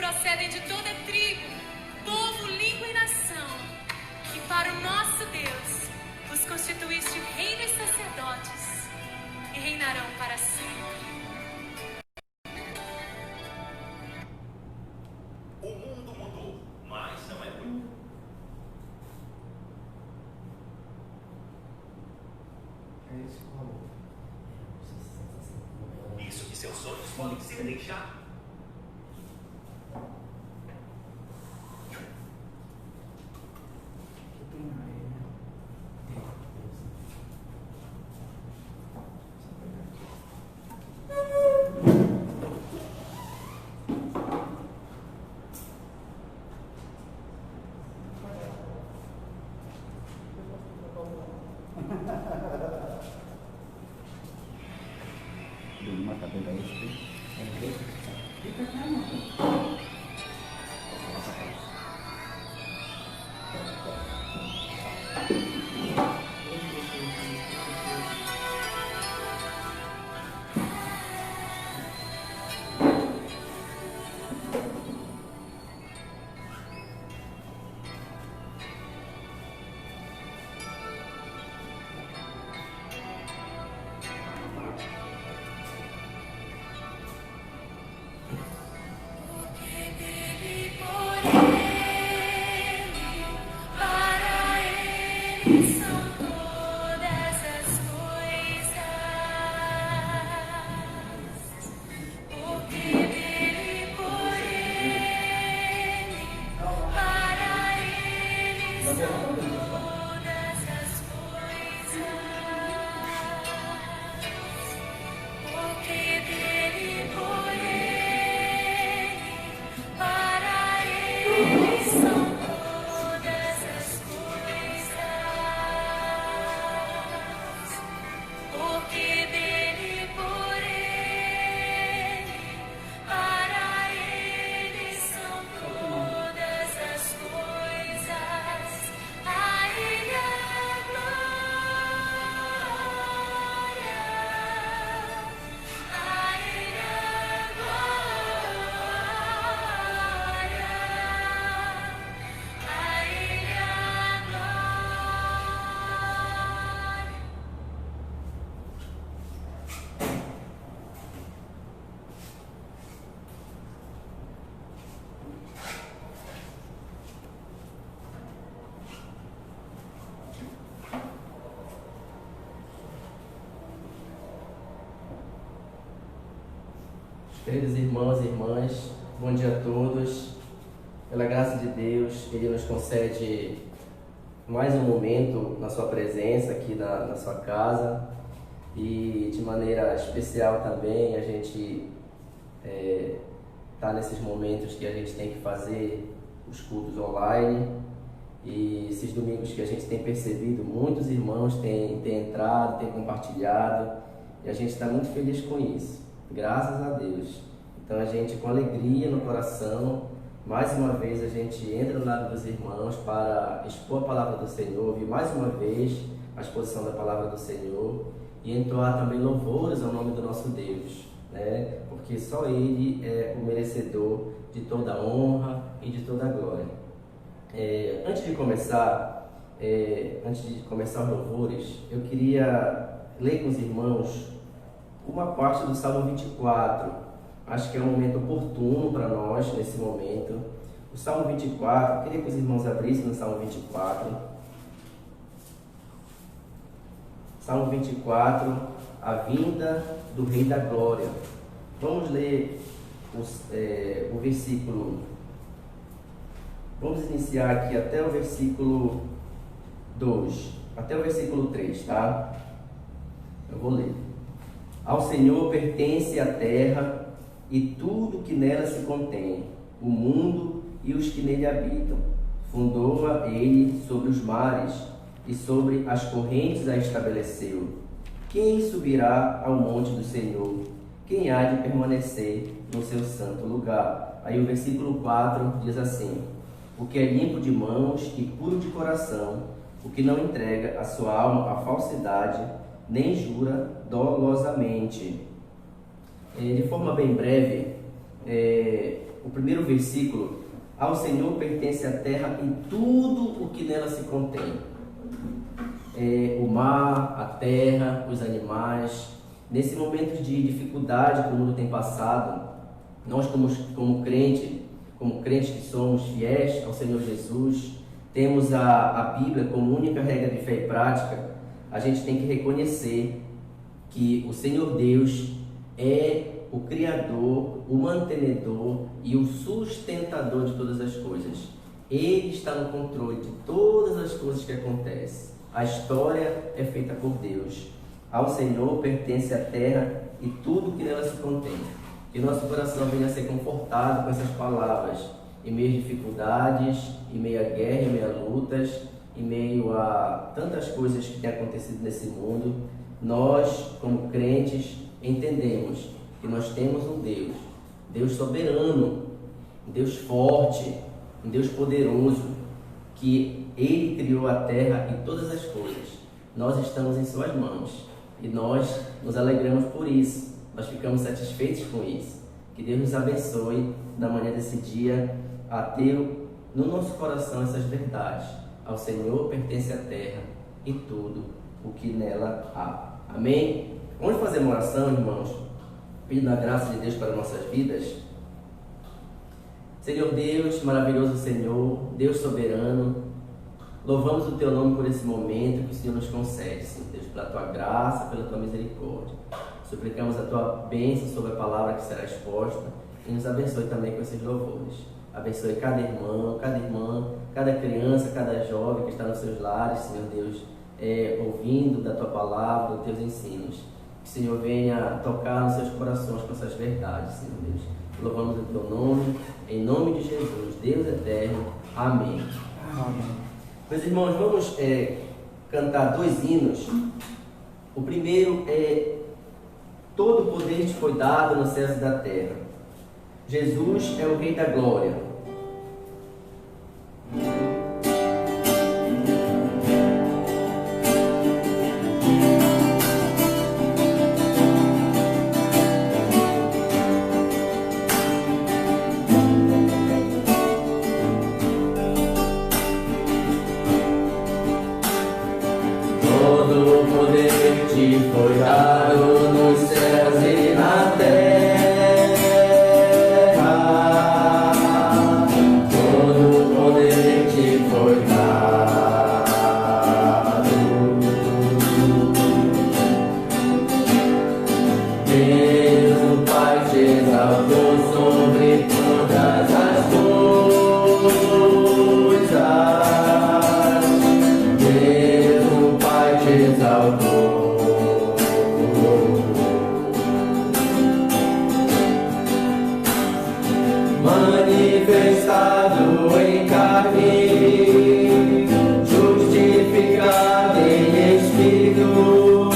procedem de toda tribo, povo, língua e nação. E para o nosso Deus, os constituíste reino e sacerdotes, e reinarão para sempre. O mundo mudou, mas não é muito. É isso que falou. Isso que seus sonhos podem ser deixados. Uma cadeira extra. Fica calma. Queridos irmãos e irmãs, bom dia a todos. Pela graça de Deus, Ele nos concede mais um momento na sua presença aqui na sua casa, e de maneira especial também a gente está nesses momentos que a gente tem que fazer os cultos online, e esses domingos que a gente tem percebido, muitos irmãos têm entrado, têm compartilhado, e a gente está muito feliz com isso. Graças a Deus. Então a gente, com alegria no coração, mais uma vez a gente entra no lado dos irmãos para expor a palavra do Senhor, ouvir mais uma vez a exposição da palavra do Senhor e entoar também louvores ao nome do nosso Deus, né? Porque só Ele é o merecedor de toda a honra e de toda a glória. Antes de começar os louvores, eu queria ler com os irmãos uma parte do Salmo 24, acho que é um momento oportuno para nós nesse momento. O Salmo 24, eu queria que os irmãos abrissem no Salmo 24. Salmo 24, a vinda do Rei da Glória. Vamos ler o versículo, vamos iniciar aqui até o versículo 2, até o versículo 3, tá? Eu vou ler. Ao Senhor pertence a terra e tudo que nela se contém, o mundo e os que nele habitam. Fundou-a Ele sobre os mares e sobre as correntes a estabeleceu. Quem subirá ao monte do Senhor? Quem há de permanecer no seu santo lugar? Aí o versículo 4 diz assim: o que é limpo de mãos e puro de coração, o que não entrega a sua alma à falsidade, nem jura dolosamente. De forma bem breve, o primeiro versículo: ao Senhor pertence a terra e tudo o que nela se contém. O mar, a terra, os animais. Nesse momento de dificuldade que o mundo tem passado, nós como crentes que somos fiéis ao Senhor Jesus, temos a Bíblia como única regra de fé e prática. A gente tem que reconhecer que o Senhor Deus é o Criador, o mantenedor e o sustentador de todas as coisas. Ele está no controle de todas as coisas que acontecem. A história é feita por Deus. Ao Senhor pertence a terra e tudo que nela se contém. Que nosso coração venha a ser confortado com essas palavras, em meio a dificuldades, em meio a guerra, em meio a lutas, em meio a tantas coisas que têm acontecido nesse mundo. Nós, como crentes, entendemos que nós temos um Deus soberano, um Deus forte, um Deus poderoso, que Ele criou a terra e todas as coisas. Nós estamos em Suas mãos e nós nos alegramos por isso, nós ficamos satisfeitos com isso. Que Deus nos abençoe na manhã desse dia a ter no nosso coração essas verdades. Ao Senhor pertence a terra e tudo o que nela há. Amém? Vamos fazer uma oração, irmãos, pedindo a graça de Deus para nossas vidas. Senhor Deus, maravilhoso Senhor, Deus soberano, louvamos o Teu nome por esse momento que o Senhor nos concede, Senhor Deus, pela Tua graça, pela Tua misericórdia. Suplicamos a Tua bênção sobre a palavra que será exposta e nos abençoe também com esses louvores. Abençoe cada irmão, cada irmã, cada criança, cada jovem que está nos seus lares, Senhor Deus, ouvindo da Tua palavra, dos Teus ensinos. Que o Senhor venha tocar nos seus corações com essas verdades, Senhor Deus. Louvamos o Teu nome, em nome de Jesus, Deus eterno. Amém. Amém. Meus irmãos, vamos cantar 2 hinos. O primeiro é: todo o poder te foi dado nos céus e da terra. Jesus é o Rei da Glória. Todo o poder te foi dado nos céus e na terra. manifestado em carne, justificado em espírito,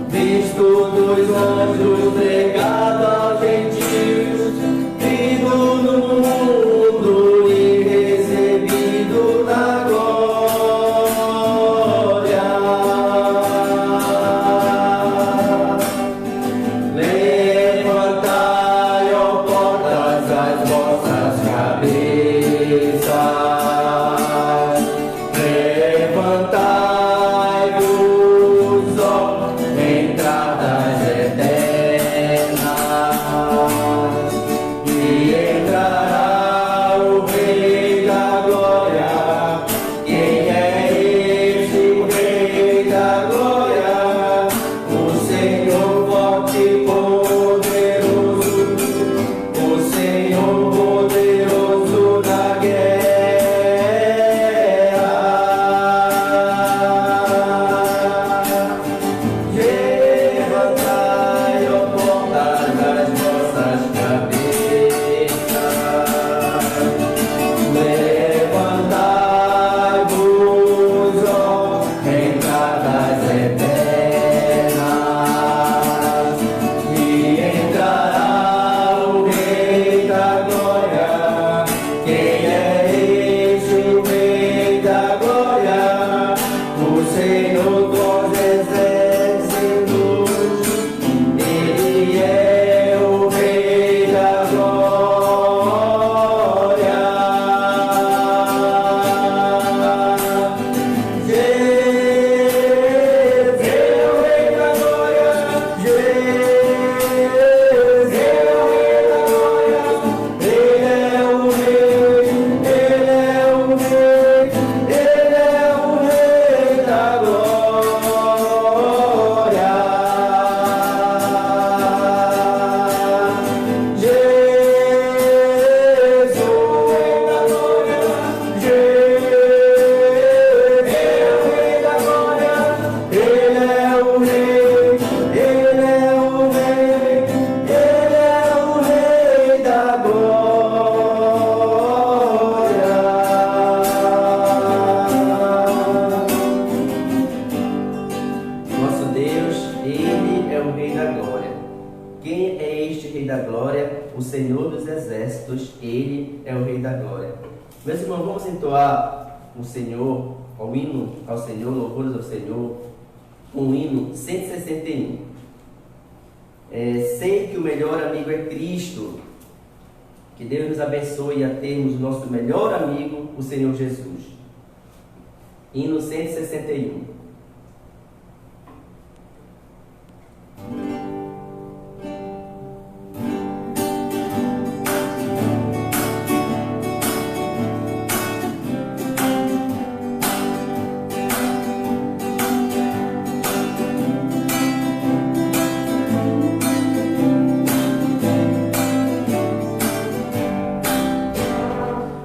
visto dos anjos, pregado aos gentios, crido no mundo e recebido na glória. Levantai, ó portas, as vossas cabeças. Levantai-vos, ó entradas eternas, e entrará o Rei da Glória. Quem é este, o Rei da Glória? O Senhor forte e poderoso, o Senhor poderoso na guerra. Levantai, ó portas, as vossas cabeças. Levantai-vos, ó entradas eternas, e entrará o Rei da Glória. Quem é este, o Rei da Glória? O Senhor dos exércitos. Ele é o Rei da Glória. Jesus é o Rei da Glória. Jesus é o Rei da Glória. Ele é o Rei, Ele é o Rei, Ele é o Rei da Glória. Jesus, o Rei da Glória. Jesus é o Rei da Glória. Ele é o Rei, Ele é o Rei, Ele é o Rei da Glória. Nosso Deus, Ele é o Rei da Glória. Quem é este Rei da Glória? O Senhor dos Exércitos, Ele é o Rei da Glória. Meus irmãos, vamos entoar o Senhor, o hino ao Senhor, louvores ao Senhor, com o hino 161. Sei que o melhor amigo é Cristo. Que Deus nos abençoe a termos o nosso melhor amigo, o Senhor Jesus. Hino 161.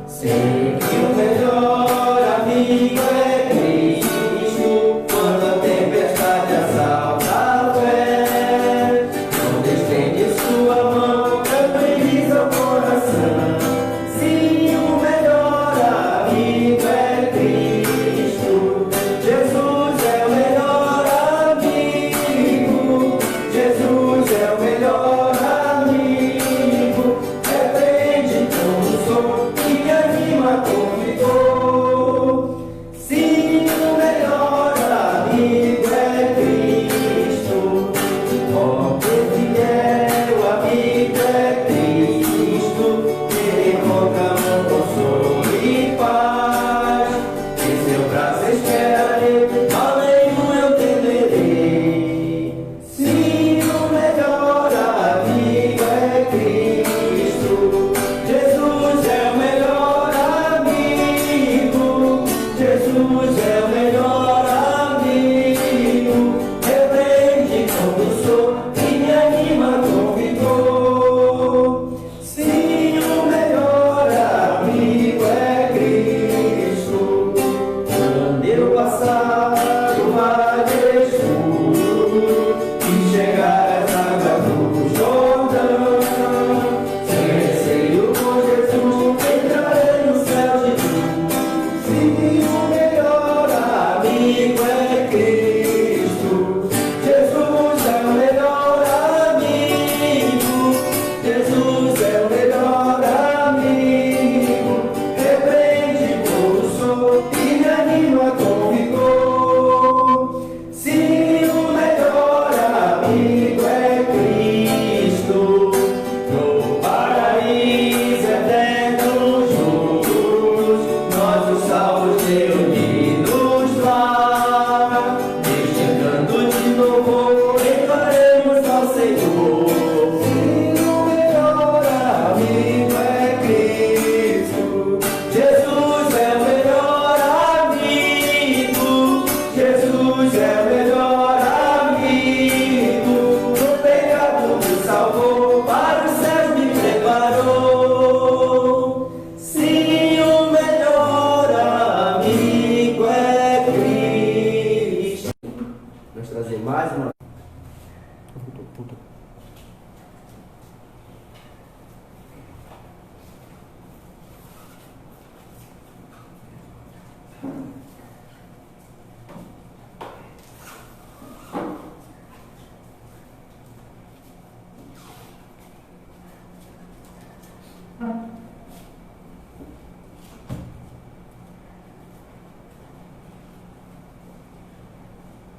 Sei que o melhor amigo é Cristo, quando a tempestade assalta a fé. Não estende sua mão, tranquiliza o coração. Sim, o melhor amigo é Cristo. Jesus é o melhor amigo. Jesus é o melhor amigo. Repreende com o som que anima.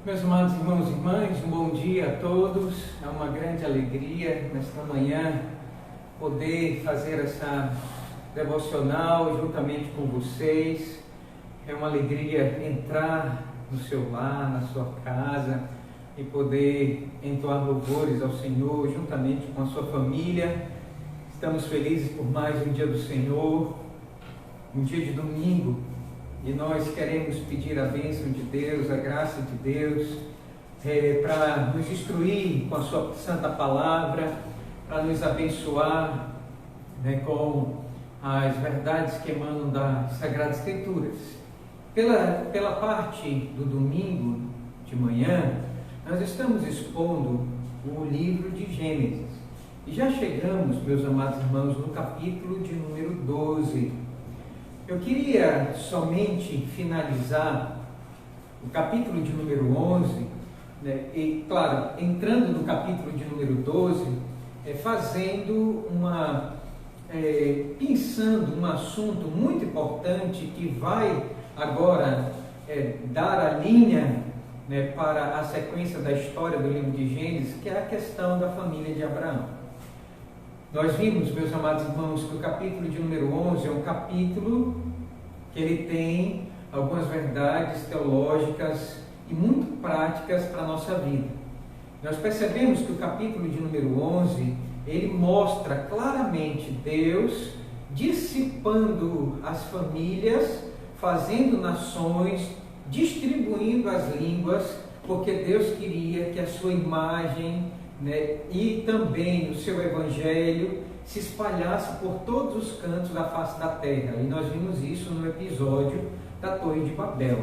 Meus amados irmãos e irmãs, um bom dia a todos. É uma grande alegria nesta manhã poder fazer essa devocional juntamente com vocês. É uma alegria entrar no seu lar, na sua casa e poder entoar louvores ao Senhor juntamente com a sua família. Estamos felizes por mais um dia do Senhor, um dia de domingo. E nós queremos pedir a bênção de Deus, a graça de Deus, para nos instruir com a sua santa palavra, para nos abençoar, com as verdades que emanam das Sagradas Escrituras. Pela parte do domingo de manhã, nós estamos expondo o livro de Gênesis. E já chegamos, meus amados irmãos, no capítulo de número 12. Eu queria somente finalizar o capítulo de número 11, e claro, entrando no capítulo de número 12, pensando um assunto muito importante que vai agora dar a linha para a sequência da história do livro de Gênesis, que é a questão da família de Abraão. Nós vimos, meus amados irmãos, que o capítulo de número 11 é um capítulo que ele tem algumas verdades teológicas e muito práticas para a nossa vida. Nós percebemos que o capítulo de número 11, ele mostra claramente Deus dissipando as famílias, fazendo nações, distribuindo as línguas, porque Deus queria que a sua imagem e também o seu evangelho se espalhasse por todos os cantos da face da terra. E nós vimos isso no episódio da Torre de Babel.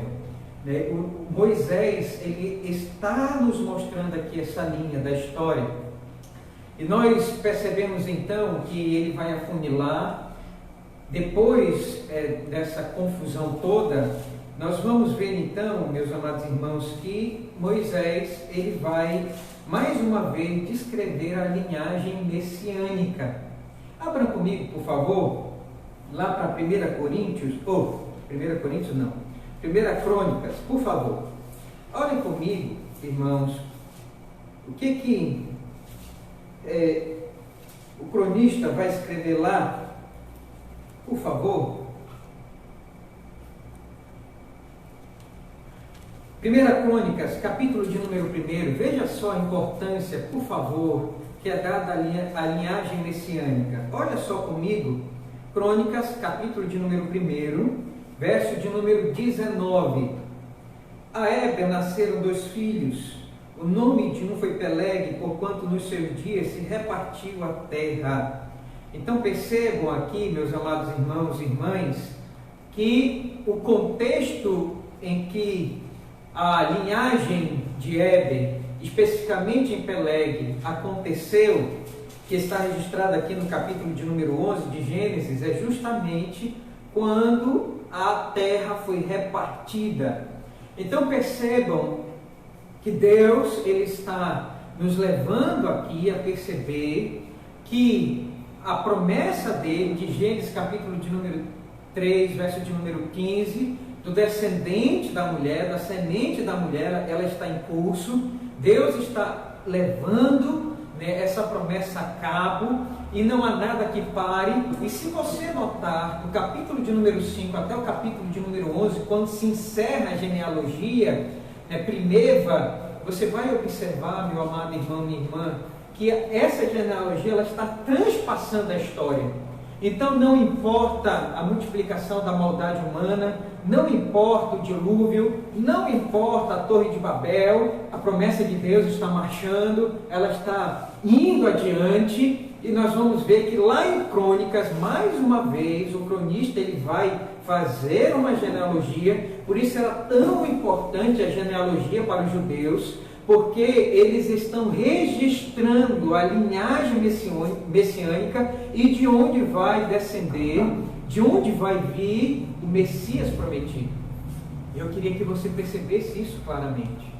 O Moisés, ele está nos mostrando aqui essa linha da história. E nós percebemos então que ele vai afunilar. Depois dessa confusão toda, nós vamos ver então, meus amados irmãos, que Moisés, ele vai mais uma vez descrever a linhagem messiânica. Abra comigo, por favor, lá para 1 Coríntios, 1 Crônicas, por favor. Olhem comigo, irmãos, o que o cronista vai escrever lá, por favor. 1 Crônicas, capítulo de número 1, veja só a importância, por favor, que é dada à linhagem messiânica. Olha só comigo, Crônicas, capítulo de número 1, verso de número 19. A Éber nasceram 2 filhos, o nome de um foi Peleg, porquanto nos seus dias se repartiu a terra. Então percebam aqui, meus amados irmãos e irmãs, que o contexto em que a linhagem de Éber, especificamente em Peleg, aconteceu, que está registrado aqui no capítulo de número 11 de Gênesis, é justamente quando a terra foi repartida. Então percebam que Deus, ele está nos levando aqui a perceber que a promessa dele, de Gênesis capítulo de número 3, verso de número 15, do descendente da mulher, da semente da mulher, ela está em curso. Deus está levando essa promessa a cabo e não há nada que pare. E se você notar, do capítulo de número 5 até o capítulo de número 11, quando se encerra a genealogia, Primeva, você vai observar, meu amado irmão, minha irmã, que essa genealogia ela está transpassando a história. Então não importa a multiplicação da maldade humana, não importa o dilúvio, não importa a Torre de Babel, a promessa de Deus está marchando, ela está indo adiante, e nós vamos ver que lá em Crônicas, mais uma vez, o cronista ele vai fazer uma genealogia. Por isso era tão importante a genealogia para os judeus, porque eles estão registrando a linhagem messiânica e de onde vai descender, de onde vai vir o Messias prometido. Eu queria que você percebesse isso claramente.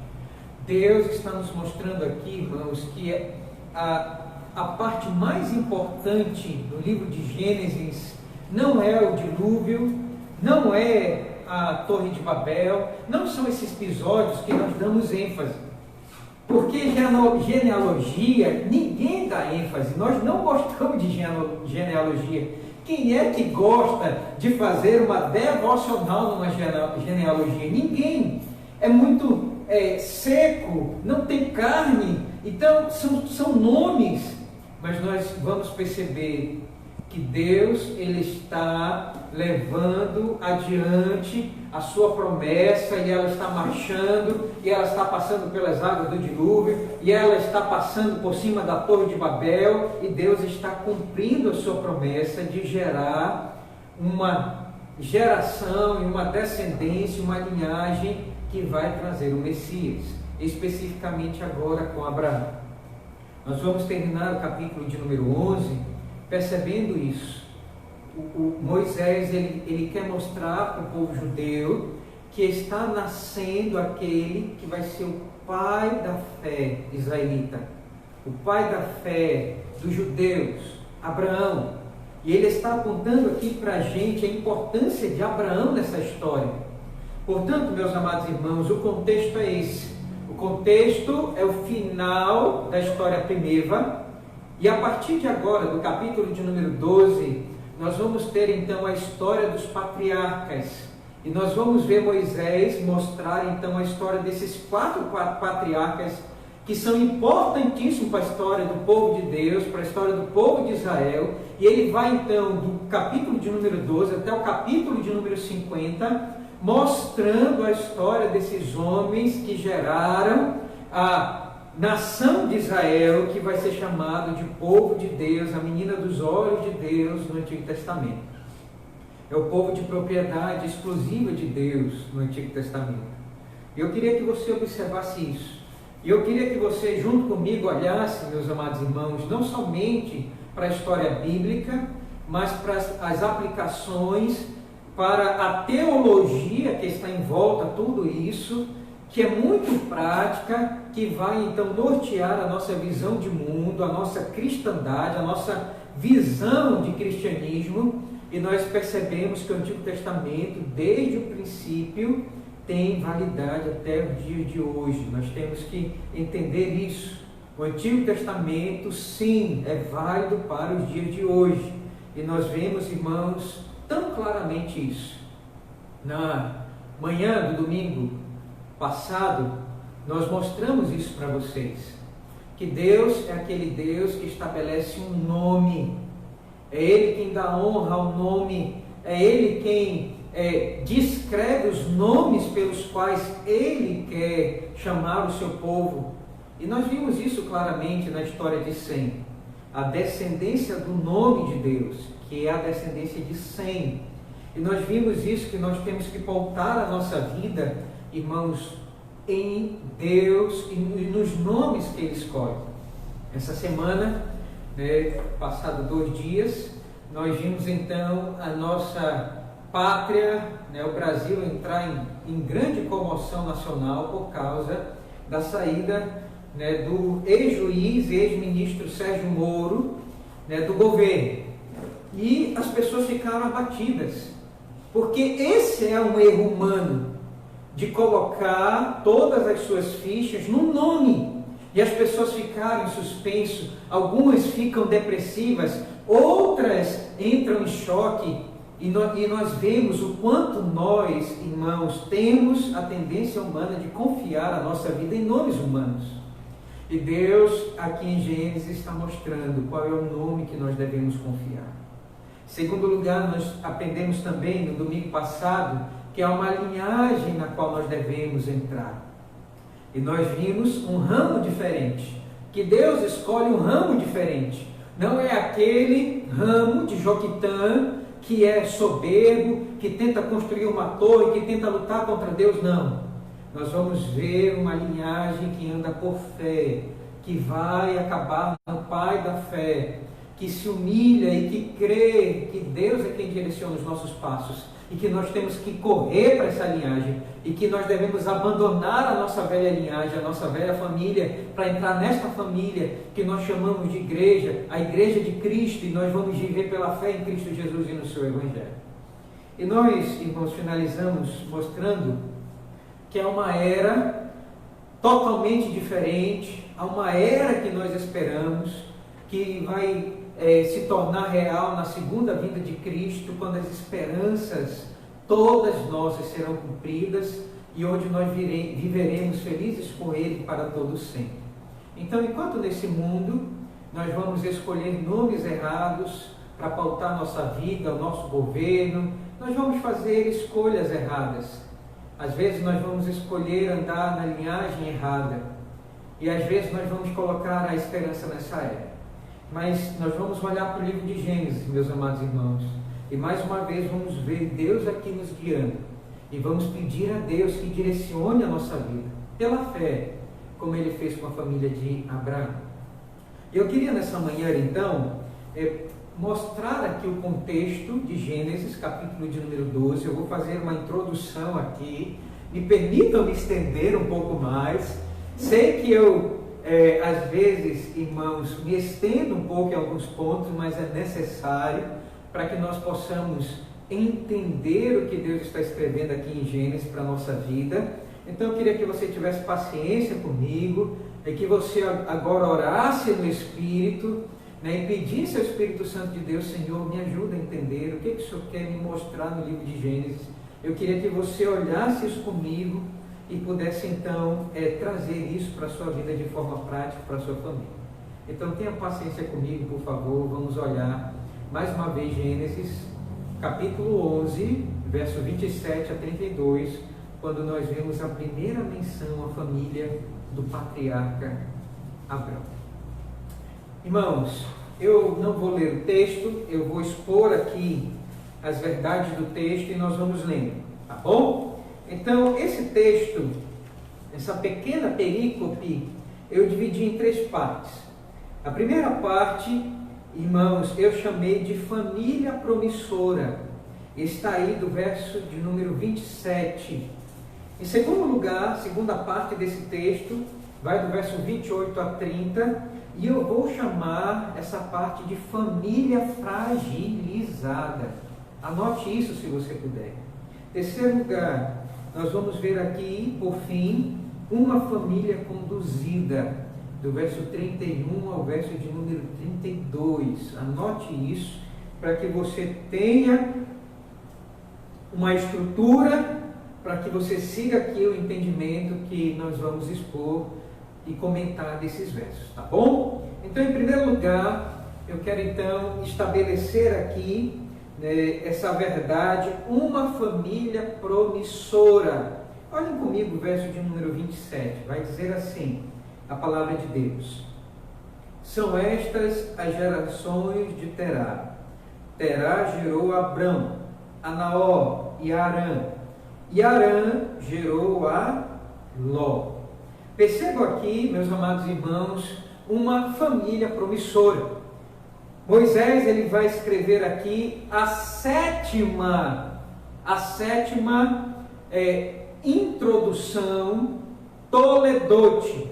Deus está nos mostrando aqui, irmãos, que a parte mais importante do livro de Gênesis não é o dilúvio, não é a Torre de Babel, não são esses episódios que nós damos ênfase. Porque genealogia, ninguém dá ênfase, nós não gostamos de genealogia. Quem é que gosta de fazer uma devocional numa genealogia? Ninguém. É muito seco, não tem carne. Então, são nomes. Mas nós vamos perceber que Deus, Ele está levando adiante a sua promessa, e ela está marchando, e ela está passando pelas águas do dilúvio, e ela está passando por cima da Torre de Babel, e Deus está cumprindo a sua promessa de gerar uma geração e uma descendência, uma linhagem que vai trazer o Messias, especificamente agora com Abraão. Nós vamos terminar o capítulo de número 11 percebendo isso. Moisés ele quer mostrar para o povo judeu que está nascendo aquele que vai ser o pai da fé israelita, o pai da fé dos judeus, Abraão. E ele está apontando aqui para a gente a importância de Abraão nessa história. Portanto, meus amados irmãos, o contexto é esse. O contexto é o final da história primeva, e a partir de agora, do capítulo de número 12, nós vamos ter então a história dos patriarcas, e nós vamos ver Moisés mostrar então a história desses quatro patriarcas que são importantíssimos para a história do povo de Deus, para a história do povo de Israel. E ele vai então do capítulo de número 12 até o capítulo de número 50, mostrando a história desses homens que geraram a nação de Israel, que vai ser chamado de povo de Deus, a menina dos olhos de Deus no Antigo Testamento. É o povo de propriedade exclusiva de Deus no Antigo Testamento. Eu queria que você observasse isso. E eu queria que você, junto comigo, olhasse, meus amados irmãos, não somente para a história bíblica, mas para as aplicações, para a teologia que está em volta a tudo isso, que é muito prática, que vai então nortear a nossa visão de mundo, a nossa cristandade, a nossa visão de cristianismo. E nós percebemos que o Antigo Testamento, desde o princípio, tem validade até os dias de hoje. Nós temos que entender isso. O Antigo Testamento, sim, é válido para os dias de hoje. E nós vemos, irmãos, tão claramente isso. Na manhã do domingo passado, nós mostramos isso para vocês, que Deus é aquele Deus que estabelece um nome, é Ele quem dá honra ao nome, é Ele quem descreve os nomes pelos quais Ele quer chamar o seu povo. E nós vimos isso claramente na história de Sem, a descendência do nome de Deus, que é a descendência de Sem. E nós vimos isso, que nós temos que pautar a nossa vida, irmãos, em Deus e nos nomes que Ele escolhe. Essa semana, passado 2 dias, nós vimos então a nossa pátria, o Brasil, entrar em grande comoção nacional por causa da saída do ex-juiz e ex-ministro Sérgio Moro do governo. E as pessoas ficaram abatidas, porque esse é um erro humano, de colocar todas as suas fichas num nome, e as pessoas ficaram em suspenso, algumas ficam depressivas, outras entram em choque, e nós vemos o quanto nós, irmãos, temos a tendência humana de confiar a nossa vida em nomes humanos. E Deus, aqui em Gênesis, está mostrando qual é o nome que nós devemos confiar. Em segundo lugar, nós aprendemos também no domingo passado que há uma linhagem na qual nós devemos entrar. E nós vimos um ramo diferente, que Deus escolhe um ramo diferente. Não é aquele ramo de Joquitã que é soberbo, que tenta construir uma torre, que tenta lutar contra Deus, não. Nós vamos ver uma linhagem que anda por fé, que vai acabar no pai da fé, que se humilha e que crê que Deus é quem direciona os nossos passos, e que nós temos que correr para essa linhagem, e que nós devemos abandonar a nossa velha linhagem, a nossa velha família, para entrar nesta família que nós chamamos de igreja, a igreja de Cristo, e nós vamos viver pela fé em Cristo Jesus e no seu Evangelho. E nós, irmãos, finalizamos mostrando que é uma era totalmente diferente, há uma era que nós esperamos, que vai se tornar real na segunda vinda de Cristo, quando as esperanças todas nossas serão cumpridas e onde nós viveremos felizes com Ele para todo sempre. Então, enquanto nesse mundo nós vamos escolher nomes errados para pautar nossa vida, o nosso governo, nós vamos fazer escolhas erradas. Às vezes nós vamos escolher andar na linhagem errada e às vezes nós vamos colocar a esperança nessa era. Mas nós vamos olhar para o livro de Gênesis, meus amados irmãos, e mais uma vez vamos ver Deus aqui nos guiando e vamos pedir a Deus que direcione a nossa vida pela fé, como Ele fez com a família de Abraão. Eu queria nessa manhã então mostrar aqui o contexto de Gênesis, capítulo de número 12. Eu vou fazer uma introdução aqui, me permitam me estender um pouco mais. Sei que eu às vezes, irmãos, me estendo um pouco em alguns pontos, mas é necessário para que nós possamos entender o que Deus está escrevendo aqui em Gênesis para a nossa vida. Então eu queria que você tivesse paciência comigo e que você agora orasse no Espírito, né, e pedisse ao Espírito Santo de Deus: Senhor, me ajuda a entender o que o Senhor quer me mostrar no livro de Gênesis. Eu queria que você olhasse isso comigo e pudesse então trazer isso para a sua vida de forma prática, para a sua família. Então tenha paciência comigo, por favor. Vamos olhar mais uma vez Gênesis, capítulo 11, verso 27 a 32, quando nós vemos a primeira menção à família do patriarca Abraão. Irmãos, eu não vou ler o texto, eu vou expor aqui as verdades do texto e nós vamos lendo, tá bom? Então, esse texto, essa pequena perícope, eu dividi em 3 partes. A primeira parte, irmãos, eu chamei de família promissora. Está aí do verso de número 27. Em segundo lugar, segunda parte desse texto, vai do verso 28 a 30, e eu vou chamar essa parte de família fragilizada. Anote isso se você puder. Terceiro lugar, nós vamos ver aqui, por fim, uma família conduzida, do verso 31 ao verso de número 32. Anote isso, para que você tenha uma estrutura, para que você siga aqui o entendimento que nós vamos expor e comentar desses versos, tá bom? Então, em primeiro lugar, eu quero então estabelecer aqui essa verdade, uma família promissora. Olhem comigo o verso de número 27, vai dizer assim, a palavra de Deus: são estas as gerações de Terá. Terá gerou Abrão, a Naor e a Arã, e Arã gerou a Ló. Percebo aqui, meus amados irmãos, uma família promissora. Moisés, ele vai escrever aqui a sétima introdução toledote,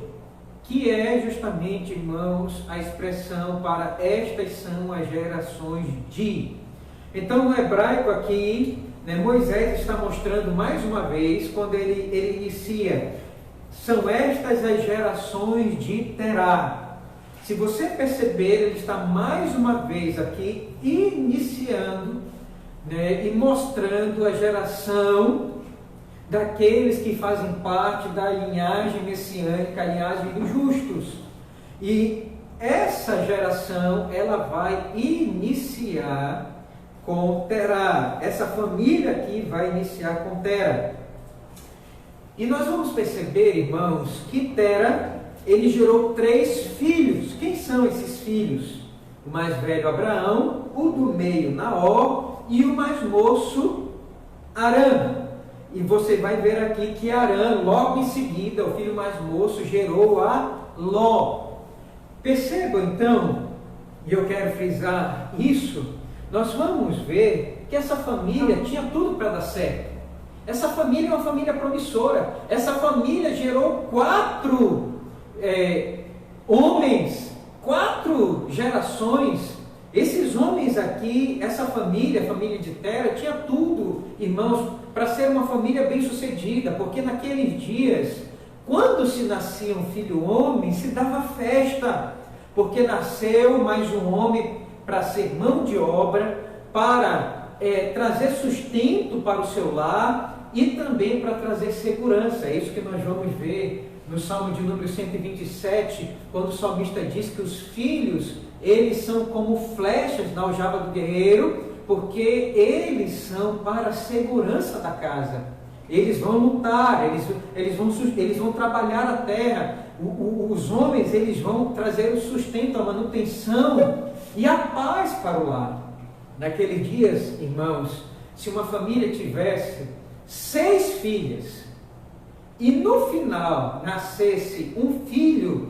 que é justamente, irmãos, a expressão para estas são as gerações de. Então, no hebraico aqui, Moisés está mostrando mais uma vez, quando ele inicia, são estas as gerações de Terá. Se você perceber, ele está mais uma vez aqui iniciando, e mostrando a geração daqueles que fazem parte da linhagem messiânica, a linhagem dos justos. E essa geração, ela vai iniciar com Terá. Essa família aqui vai iniciar com Terá. E nós vamos perceber, irmãos, que Terá, ele gerou 3 filhos. Quem são esses filhos? O mais velho, Abraão, o do meio, Naor, e o mais moço, Arã. E você vai ver aqui que Arã, logo em seguida, o filho mais moço, gerou a Ló. Percebam então, e eu quero frisar isso, nós vamos ver que essa família tinha tudo para dar certo. Essa família é uma família promissora. Essa família gerou 4 homens, 4 gerações. Esses homens aqui, essa família, a família de Terá, tinha tudo irmãos, para ser uma família bem-sucedida, porque naqueles dias, quando se nascia um filho homem, se dava festa, porque nasceu mais um homem para ser mão de obra, para trazer sustento para o seu lar e também para trazer segurança. É isso que nós vamos ver no Salmo de número 127, quando o salmista diz que os filhos, eles são como flechas na aljava do guerreiro, porque eles são para a segurança da casa. Eles vão lutar, eles vão trabalhar a terra. Os homens, eles vão trazer o sustento, a manutenção e a paz para o lar. Naqueles dias, irmãos, se uma família tivesse 6 filhas e no final nascesse um filho,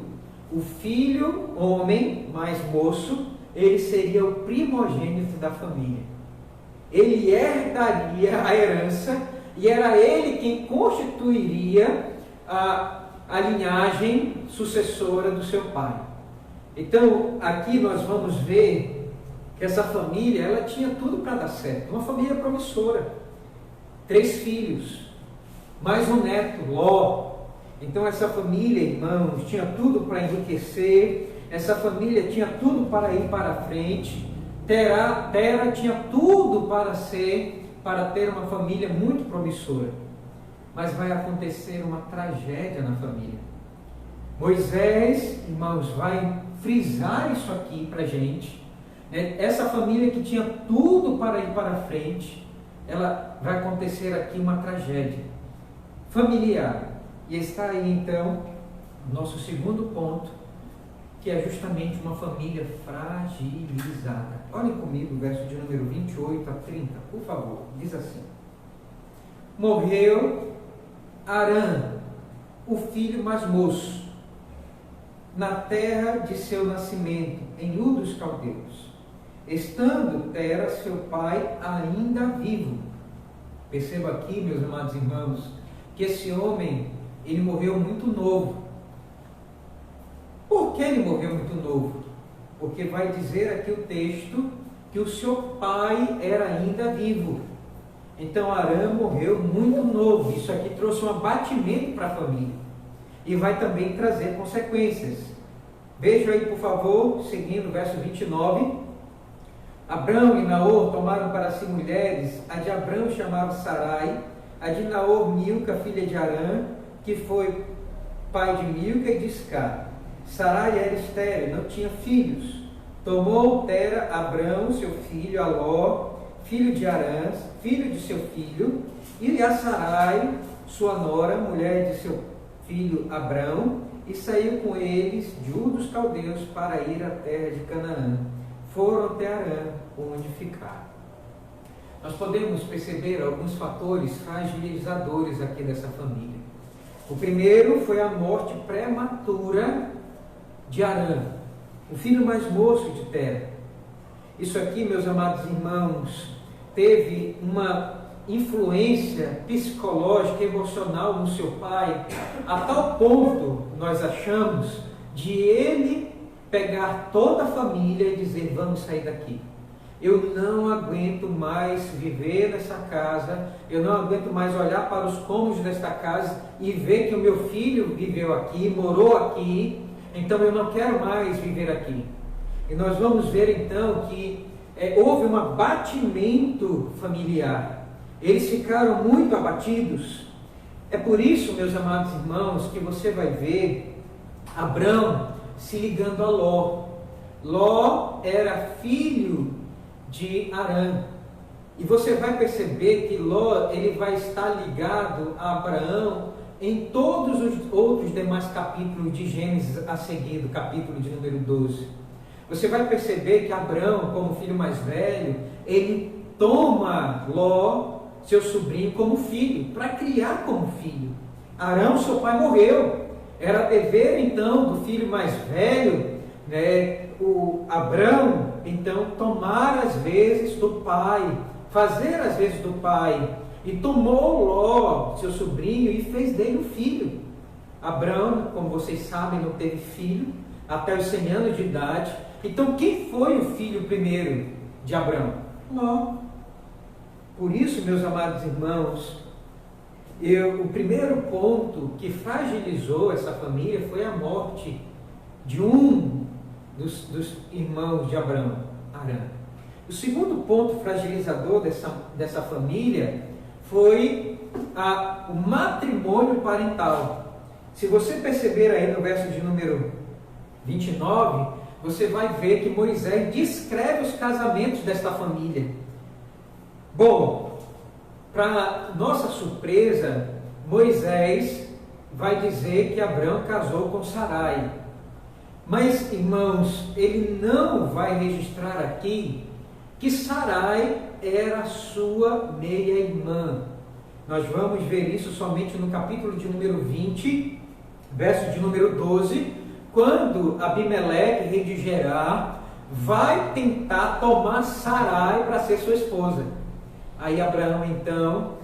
o filho homem mais moço, ele seria o primogênito da família. Ele herdaria a herança e era ele quem constituiria a linhagem sucessora do seu pai. Então, aqui nós vamos ver que essa família, ela tinha tudo para dar certo. Uma família promissora. 3 filhos, mais um neto, Ló. Então, essa família, irmãos, tinha tudo para enriquecer. Essa família tinha tudo para ir para frente. Tera tinha tudo para ter uma família muito promissora. Mas vai acontecer uma tragédia na família. Moisés, irmãos, vai frisar isso aqui para a gente. Essa família que tinha tudo para ir para frente, ela vai acontecer aqui uma tragédia familiar. E está aí então nosso segundo ponto, que é justamente uma família fragilizada. Olhem comigo o verso de número 28 a 30, por favor. Diz assim: morreu Arã, o filho mais moço, na terra de seu nascimento, em Ur dos Caldeus, estando Tera, seu pai, ainda vivo. Perceba aqui, meus amados irmãos, que esse homem, ele morreu muito novo. Por que ele morreu muito novo? Porque vai dizer aqui o texto que o seu pai era ainda vivo. Então Arã morreu muito novo. Isso aqui trouxe um abatimento para a família. E vai também trazer consequências. Veja aí, por favor, seguindo o verso 29. Abrão e Naor tomaram para si mulheres. A de Abrão chamava Sarai, a de Naor Milca, filha de Arã, que foi pai de Milca e de Iscar. Sarai era estéril, não tinha filhos. Tomou Tera Abrão, seu filho, a Ló, filho de Arã, filho de seu filho, e a Sarai, sua nora, mulher de seu filho Abrão, e saiu com eles de Ur dos Caldeus para ir à terra de Canaã. Foram até Arã, onde ficaram. Nós podemos perceber alguns fatores fragilizadores aqui dessa família. O primeiro foi a morte prematura de Arã, o filho mais moço de Tera. Isso aqui, meus amados irmãos, teve uma influência psicológica, emocional no seu pai, a tal ponto, nós achamos, de ele pegar toda a família e dizer: vamos sair daqui. Eu não aguento mais viver nessa casa, eu não aguento mais olhar para os cômodos desta casa e ver que o meu filho viveu aqui, morou aqui, então eu não quero mais viver aqui. E nós vamos ver então que houve um abatimento familiar. Eles ficaram muito abatidos. É por isso, meus amados irmãos, que você vai ver Abrão se ligando a Ló. Ló era filho de Arã. E você vai perceber que Ló, ele vai estar ligado a Abraão em todos os outros demais capítulos de Gênesis a seguir, do capítulo de número 12. Você vai perceber que Abrão, como filho mais velho, ele toma Ló, seu sobrinho, como filho, para criar como filho. Arão, seu pai, morreu. Era dever, então, do filho mais velho, o Abrão, então, tomar as vezes do pai, fazer as vezes do pai. E tomou Ló, seu sobrinho, e fez dele um filho. Abrão, como vocês sabem, não teve filho até os 100 anos de idade. Então, quem foi o filho primeiro de Abrão? Ló. Por isso, meus amados irmãos, o primeiro ponto que fragilizou essa família foi a morte de um dos irmãos de Abraão, Arã. O segundo ponto fragilizador dessa família foi o matrimônio parental. Se você perceber aí no verso de número 29, você vai ver que Moisés descreve os casamentos desta família. Bom, para nossa surpresa, Moisés vai dizer que Abraão casou com Sarai. Mas, irmãos, ele não vai registrar aqui que Sarai era a sua meia-irmã. Nós vamos ver isso somente no capítulo de número 20, verso de número 12, quando Abimeleque, rei de Gerar, vai tentar tomar Sarai para ser sua esposa. Aí Abraão, então,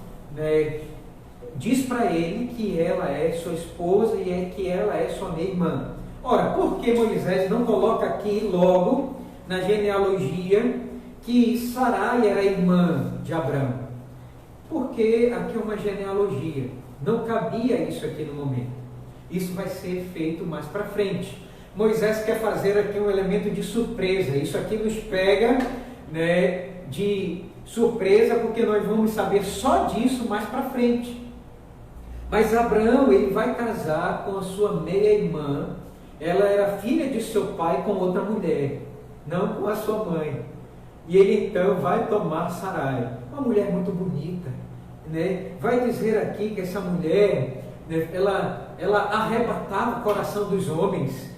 diz para ele que ela é sua esposa e que ela é sua meia-irmã. Ora, por que Moisés não coloca aqui logo, na genealogia, que Sarai era irmã de Abraão? Porque aqui é uma genealogia, não cabia isso aqui no momento. Isso vai ser feito mais para frente. Moisés quer fazer aqui um elemento de surpresa. Isso aqui nos pega, de surpresa, porque nós vamos saber só disso mais para frente. Mas Abraão, ele vai casar com a sua meia-irmã. Ela era filha de seu pai com outra mulher, não com a sua mãe. E ele então vai tomar Sarai, uma mulher muito bonita, Vai dizer aqui que essa mulher, ela arrebatava o coração dos homens,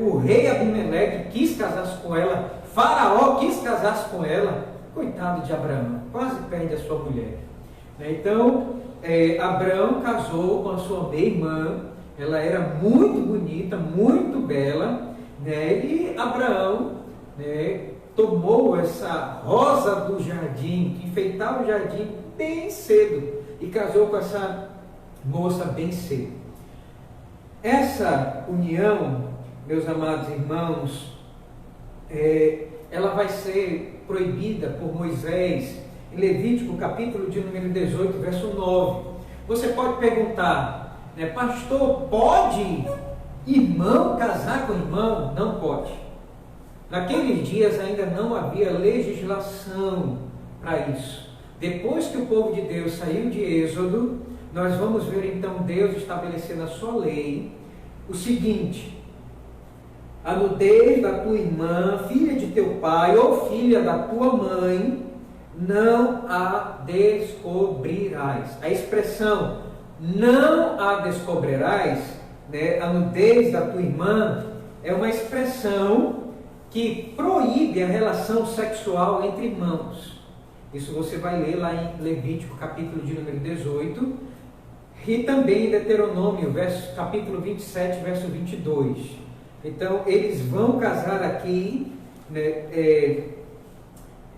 O rei Abimeleque quis casar com ela, Faraó quis casar com ela. Coitado de Abraão, quase perde a sua mulher. Então, Abraão casou com a sua meia-irmã. Ela era muito bonita, muito bela, e Abraão, tomou essa rosa do jardim, que enfeitava o jardim bem cedo, e casou com essa moça bem cedo. Essa união, meus amados irmãos, ela vai ser proibida por Moisés em Levítico, capítulo de número 18, verso 9. Você pode perguntar, pastor, pode irmão casar com irmão? Não pode. Naqueles dias ainda não havia legislação para isso. Depois que o povo de Deus saiu de Êxodo, nós vamos ver então Deus estabelecer na sua lei o seguinte: a nudez da tua irmã, filha de teu pai ou filha da tua mãe, não a descobrirás. A expressão não a descobrirás, a nudez da tua irmã, é uma expressão que proíbe a relação sexual entre irmãos. Isso você vai ler lá em Levítico, capítulo de número 18, e também em Deuteronômio, capítulo 27, verso 22. Então, eles vão casar aqui,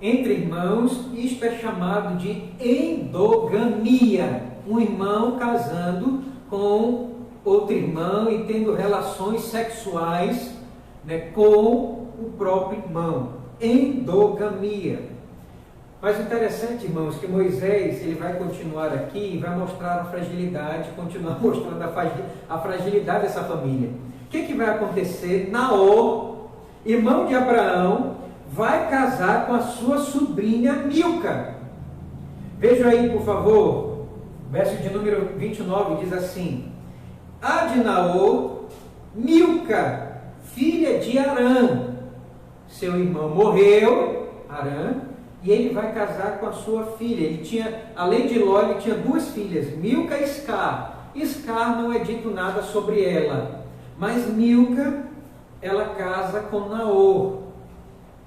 entre irmãos. Isto é chamado de endogamia. Um irmão casando com outro irmão e tendo relações sexuais, com o próprio irmão. Endogamia. Mas o interessante, irmãos, que Moisés, ele vai continuar aqui e vai mostrar a fragilidade, continuar mostrando a fragilidade dessa família. O que vai acontecer? Naor, irmão de Abraão, vai casar com a sua sobrinha Milca. Veja aí, por favor, verso de número 29 diz assim: a de Naor, Milca, filha de Arã. Seu irmão morreu, Arã, e ele vai casar com a sua filha. Ele tinha, além de Ló, ele tinha duas filhas, Milca e Iscar. Iscar não é dito nada sobre ela, mas Milca, ela casa com Naor,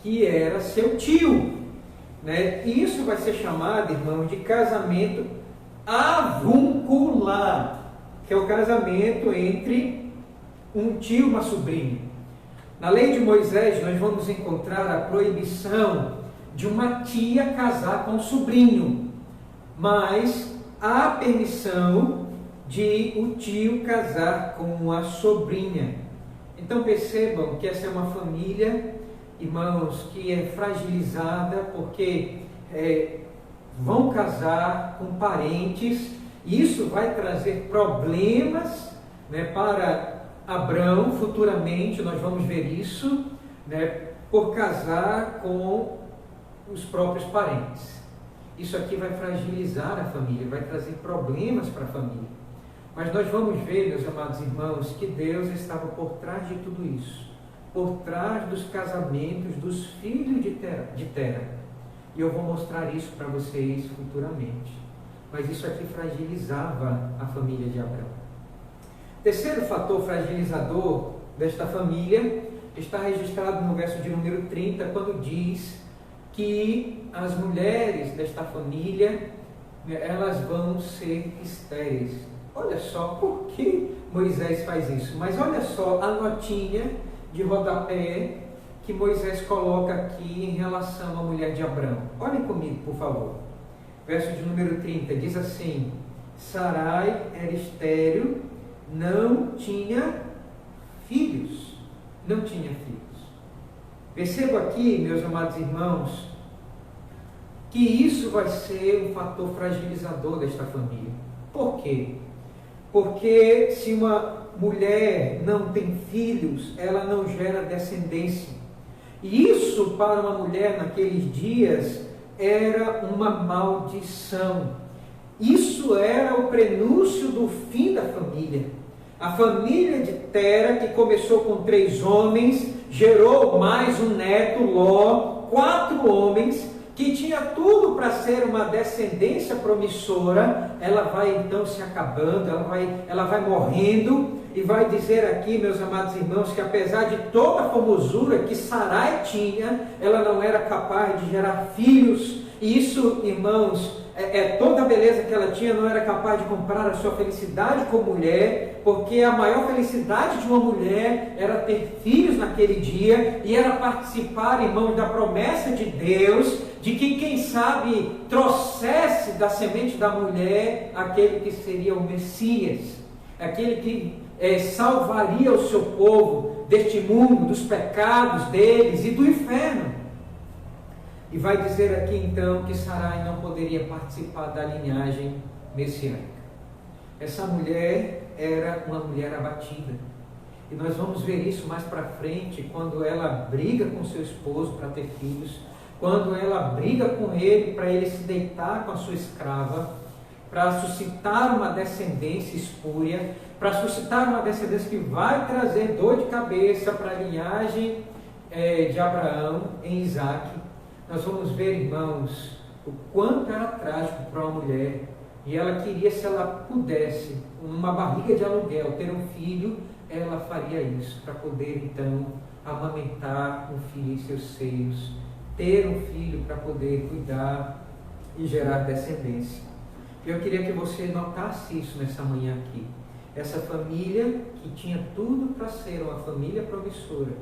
que era seu tio, E isso vai ser chamado, irmão, de casamento avuncular, que é o casamento entre um tio e uma sobrinha. Na lei de Moisés, nós vamos encontrar a proibição de uma tia casar com um sobrinho, mas há permissão de o tio casar com a sobrinha. Então percebam que essa é uma família, irmãos, que é fragilizada, porque vão casar com parentes, e isso vai trazer problemas, né, para Abrão. Futuramente nós vamos ver isso, né, por casar com os próprios parentes. Isso aqui vai fragilizar a família, vai trazer problemas para a família. Mas nós vamos ver, meus amados irmãos, que Deus estava por trás de tudo isso, por trás dos casamentos dos filhos de Tera. E eu vou mostrar isso para vocês futuramente. Mas isso aqui fragilizava a família de Abrão. Terceiro fator fragilizador desta família está registrado no verso de número 30, quando diz que as mulheres desta família, elas vão ser estéreis. Olha só por que Moisés faz isso. Mas olha só a notinha de rodapé que Moisés coloca aqui em relação à mulher de Abrão. Olhem comigo, por favor. Verso de número 30 diz assim: Sarai era estéril, não tinha filhos. Não tinha filhos. Perceba aqui, meus amados irmãos, que isso vai ser um fator fragilizador desta família. Por quê? Porque se uma mulher não tem filhos, ela não gera descendência. E isso para uma mulher naqueles dias era uma maldição. Isso era o prenúncio do fim da família. A família de Tera, que começou com 3 homens, gerou mais um neto, Ló, 4 homens, que tinha tudo para ser uma descendência promissora. Ela vai então se acabando, ela vai morrendo, e vai dizer aqui, meus amados irmãos, que apesar de toda a formosura que Sarai tinha, ela não era capaz de gerar filhos. E isso, irmãos, toda a beleza que ela tinha não era capaz de comprar a sua felicidade como mulher, porque a maior felicidade de uma mulher era ter filhos naquele dia, e era participar, irmãos, da promessa de Deus, de que quem sabe trouxesse da semente da mulher aquele que seria o Messias, aquele que salvaria o seu povo deste mundo, dos pecados deles e do inferno. E vai dizer aqui então que Sarai não poderia participar da linhagem messiânica. Essa mulher era uma mulher abatida. E nós vamos ver isso mais para frente, quando ela briga com seu esposo para ter filhos, quando ela briga com ele para ele se deitar com a sua escrava, para suscitar uma descendência espúria, para suscitar uma descendência que vai trazer dor de cabeça para a linhagem de Abraão em Isaac. Nós vamos ver, irmãos, o quanto era trágico para uma mulher, e ela queria, se ela pudesse, numa barriga de aluguel, ter um filho, ela faria isso, para poder então amamentar um filho em seus seios, ter um filho para poder cuidar e gerar descendência. Eu queria que você notasse isso nessa manhã aqui. Essa família que tinha tudo para ser uma família promissora,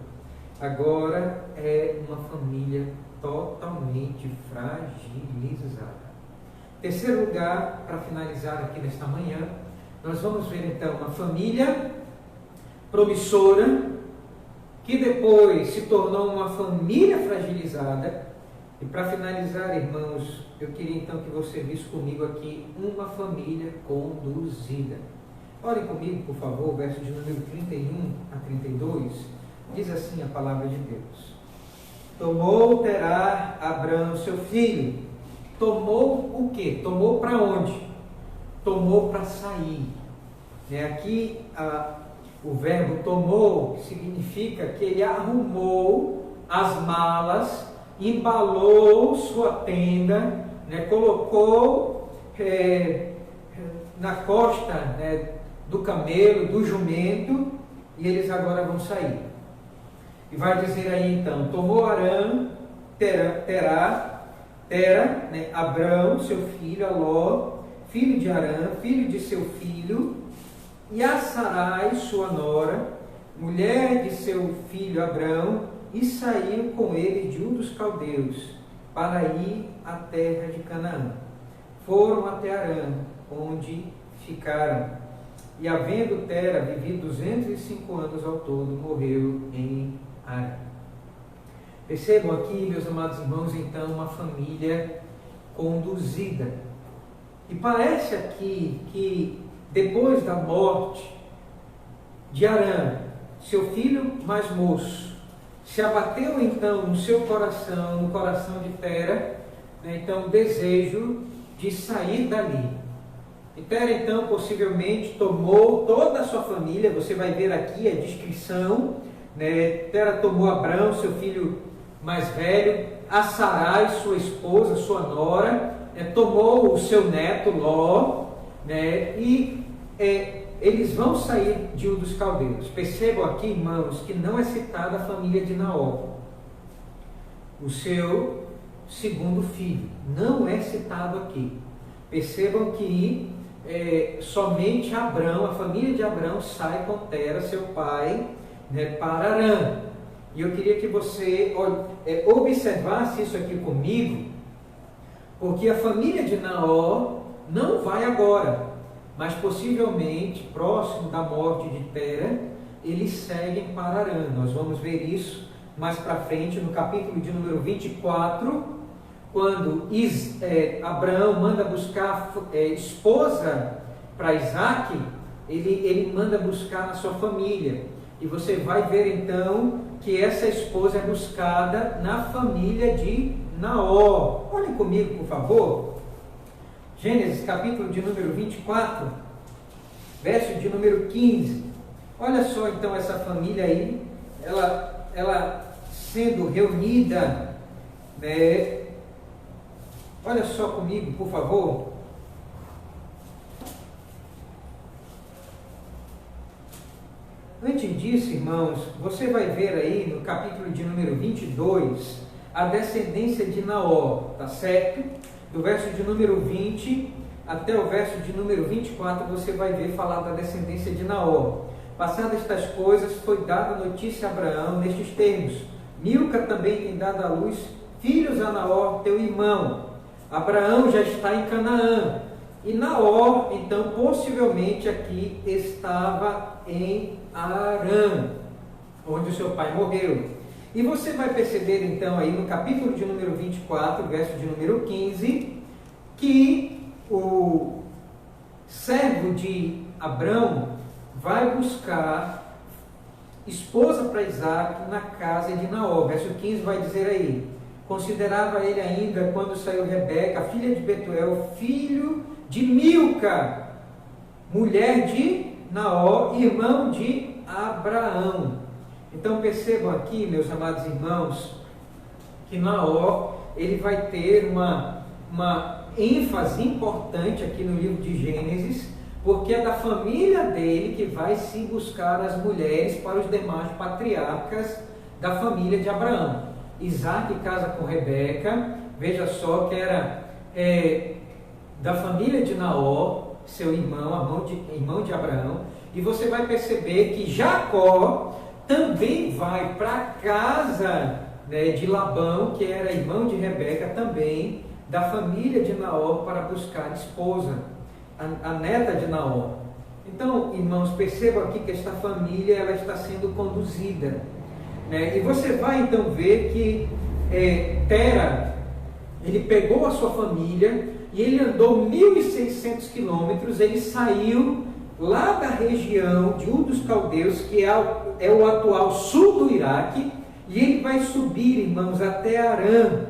agora é uma família totalmente fragilizada. Terceiro lugar, para finalizar aqui nesta manhã, nós vamos ver então uma família promissora, que depois se tornou uma família fragilizada. E para finalizar, irmãos, eu queria então que você visse comigo aqui uma família conduzida. Olhem comigo, por favor, o verso de número 31 a 32, diz assim a palavra de Deus: Tomou Terá Abrão seu filho. Tomou o quê? Tomou para onde? Tomou para sair. Aqui o verbo tomou significa que ele arrumou as malas, embalou sua tenda, colocou na costa do camelo, do jumento, e eles agora vão sair. E vai dizer aí então: tomou Tera, Abrão, seu filho, a Ló, filho de Arã, filho de seu filho, e a Sarai, sua nora, mulher de seu filho Abrão, e saiu com ele de um dos caldeus, para ir à terra de Canaã. Foram até Arã, onde ficaram. E havendo Tera vivido 205 anos ao todo, morreu em Arã. Percebam aqui, meus amados irmãos, então, uma família conduzida. E parece aqui que depois da morte de Arã, seu filho mais moço, se abateu então no seu coração, no coração de Tera, né, então o desejo de sair dali. E Tera então possivelmente tomou toda a sua família, você vai ver aqui a descrição, né? Tera tomou Abrão, seu filho mais velho, a Sarai, sua esposa, sua nora, tomou o seu neto Ló, né? E eles vão sair de Ur dos Caldeus. Percebam aqui, irmãos, que não é citada a família de Naor, o seu segundo filho, não é citado aqui. Percebam que somente Abrão, a família de Abrão, sai com Tera, seu pai, né, para Arã. E eu queria que você observasse isso aqui comigo, porque a família de Naor não vai agora, mas possivelmente, próximo da morte de Tera, eles seguem para Arã. Nós vamos ver isso mais para frente, no capítulo de número 24, quando Abraão manda buscar esposa para Isaac, ele manda buscar na sua família. E você vai ver então que essa esposa é buscada na família de Naor. Olhem comigo, por favor. Gênesis, capítulo de número 24, verso de número 15. Olha só então essa família aí, ela sendo reunida, né? Olha só comigo, por favor. Antes disso, irmãos, você vai ver aí no capítulo de número 22 a descendência de Naor, tá certo? Do verso de número 20 até o verso de número 24, você vai ver falar da descendência de Naor. Passadas estas coisas, foi dada notícia a Abraão nestes termos: Milca também tem dado à luz filhos a Naor, teu irmão. Abraão já está em Canaã. E Naor, então, possivelmente aqui estava em Arã, onde o seu pai morreu. E você vai perceber, então, aí no capítulo de número 24, verso de número 15, que o servo de Abrão vai buscar esposa para Isaac na casa de Naor. Verso 15 vai dizer aí: considerava ele ainda quando saiu Rebeca, filha de Betuel, filho de Milca, mulher de Naor, irmão de Abraão. Então percebam aqui, meus amados irmãos, que Naor, ele vai ter uma ênfase importante aqui no livro de Gênesis, porque é da família dele que vai se buscar as mulheres para os demais patriarcas da família de Abraão. Isaac casa com Rebeca, veja só que era da família de Naor, seu irmão, irmão de Abraão, e você vai perceber que Jacó também vai para a casa, né, de Labão, que era irmão de Rebeca, também da família de Naor, para buscar esposa, a neta de Naor. Então, irmãos, percebam aqui que esta família ela está sendo conduzida, né? E você vai então ver que Tera, ele pegou a sua família e ele andou 1.600 quilômetros, ele saiu lá da região de Ur dos Caldeus, que é o atual sul do Iraque, e ele vai subir, irmãos, até Arã,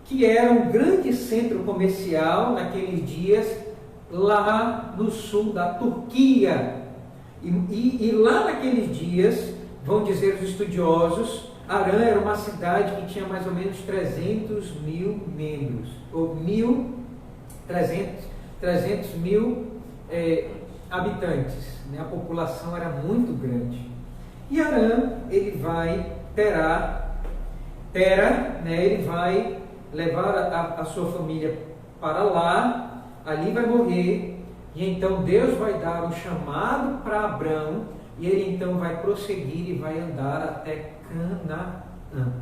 que era um grande centro comercial naqueles dias, lá no sul da Turquia. E lá naqueles dias, vão dizer os estudiosos, Arã era uma cidade que tinha mais ou menos 300 mil membros, ou 300 mil habitantes, né? A população era muito grande. E Arã, ele vai Tera, né? Ele vai levar a sua família para lá, ali vai morrer, e então Deus vai dar um chamado para Abrão, e ele então vai prosseguir e vai andar até Canaã.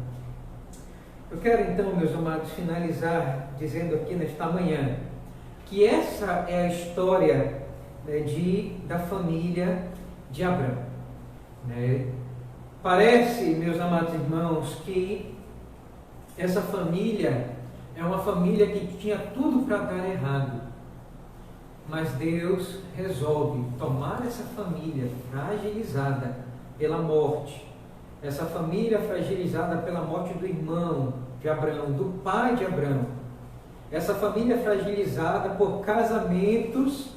Eu quero então, meus amados, finalizar dizendo aqui nesta manhã que essa é a história, né, da família de Abrão, né? Parece, meus amados irmãos, que essa família é É uma família que tinha tudo para dar errado. Mas Deus resolve tomar essa família fragilizada pela morte. Essa família fragilizada pela morte do irmão de Abraão, do pai de Abraão. Essa família fragilizada por casamentos,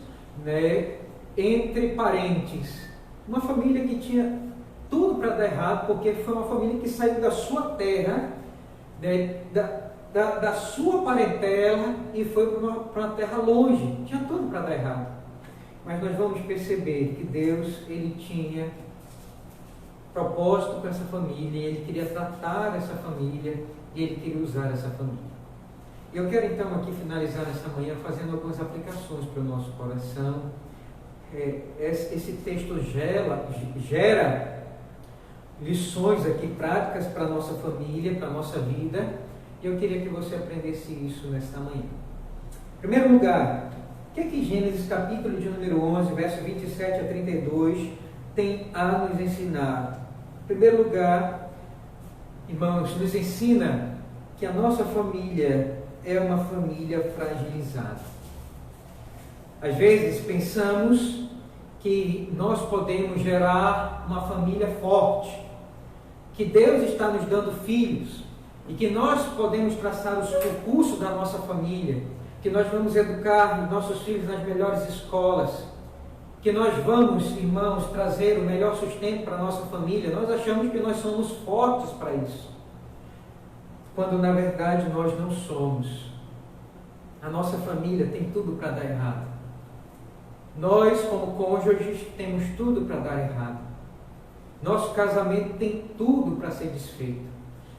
né, entre parentes. Uma família que tinha tudo para dar errado, porque foi uma família que saiu da sua terra, né, da sua parentela, e foi para uma terra longe. Tinha tudo para dar errado. Mas nós vamos perceber que Deus, Ele tinha propósito com essa família, Ele queria tratar essa família, e Ele queria usar essa família. Eu quero então aqui finalizar nessa manhã fazendo algumas aplicações para o nosso coração. Esse texto gera lições aqui práticas para a nossa família, para a nossa vida, e eu queria que você aprendesse isso nesta manhã. Em primeiro lugar, o que Gênesis capítulo de número 11, verso 27 a 32 tem a nos ensinar? Em primeiro lugar, irmãos, nos ensina que a nossa família é uma família fragilizada. Às vezes pensamos que nós podemos gerar uma família forte, que Deus está nos dando filhos e que nós podemos traçar o curso da nossa família, que nós vamos educar nossos filhos nas melhores escolas, que nós vamos, irmãos, trazer o melhor sustento para a nossa família. Nós achamos que nós somos fortes para isso, quando na verdade nós não somos. A nossa família tem tudo para dar errado. Nós, como cônjuges, temos tudo para dar errado. Nosso casamento tem tudo para ser desfeito.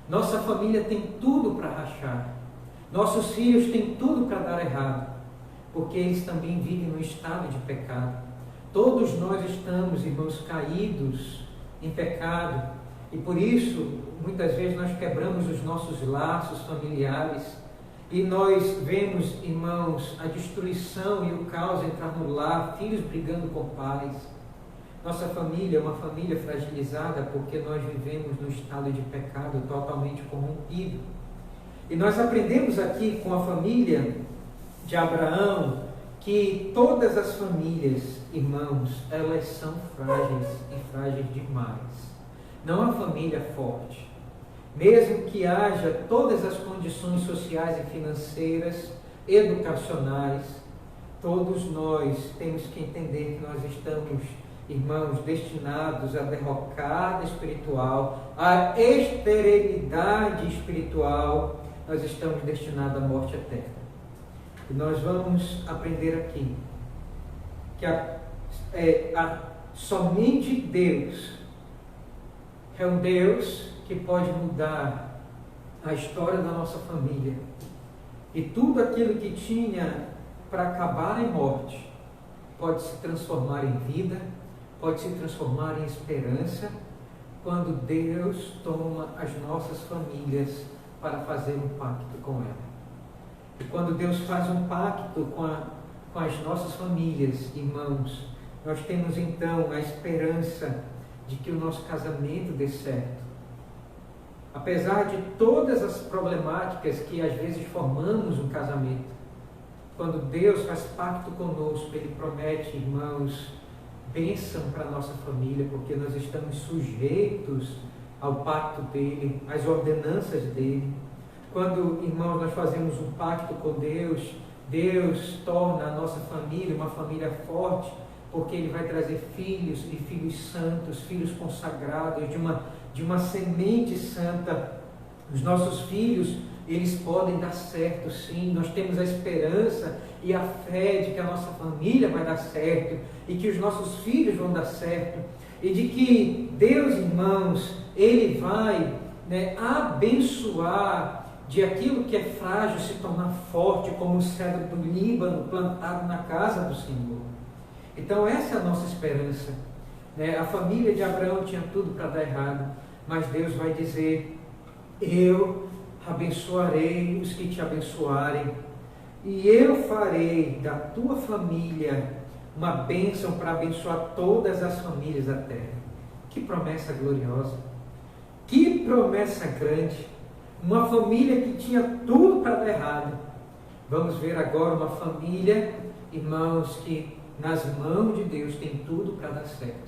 Nossa família tem tudo para rachar. Nossos filhos têm tudo para dar errado, porque eles também vivem no estado de pecado. Todos nós estamos, irmãos, caídos em pecado, e por isso, muitas vezes, nós quebramos os nossos laços familiares. E nós vemos, irmãos, a destruição e o caos entrar no lar, filhos brigando com pais. Nossa família é uma família fragilizada porque nós vivemos no estado de pecado totalmente corrompido. E nós aprendemos aqui com a família de Abraão que todas as famílias, irmãos, elas são frágeis e frágeis demais. Não há família forte. Mesmo que haja todas as condições sociais e financeiras, educacionais, todos nós temos que entender que nós estamos, irmãos, destinados à derrocada espiritual, à esterilidade espiritual. Nós estamos destinados à morte eterna. E nós vamos aprender aqui que somente Deus é um Deus que pode mudar a história da nossa família. E tudo aquilo que tinha para acabar em morte pode se transformar em vida, pode se transformar em esperança, quando Deus toma as nossas famílias para fazer um pacto com ela. E quando Deus faz um pacto com as nossas famílias, irmãos, nós temos então a esperança de que o nosso casamento dê certo. Apesar de todas as problemáticas que às vezes formamos um casamento, quando Deus faz pacto conosco, Ele promete, irmãos, bênção para a nossa família, porque nós estamos sujeitos ao pacto dEle, às ordenanças dEle. Quando, irmãos, nós fazemos um pacto com Deus, Deus torna a nossa família uma família forte, porque Ele vai trazer filhos e filhos santos, filhos consagrados, de uma semente santa. Os nossos filhos, eles podem dar certo, sim. Nós temos a esperança e a fé de que a nossa família vai dar certo e que os nossos filhos vão dar certo e de que Deus, irmãos, Ele vai, abençoar de aquilo que é frágil se tornar forte, como o cedro do Líbano plantado na casa do Senhor. Então essa é a nossa esperança. A família de Abraão tinha tudo para dar errado, mas Deus vai dizer: eu abençoarei os que te abençoarem, e eu farei da tua família uma bênção para abençoar todas as famílias da terra. Que promessa gloriosa, que promessa grande. uma família que tinha tudo para dar errado. Vamos ver agora uma família, irmãos, que nas mãos de Deus tem tudo para dar certo.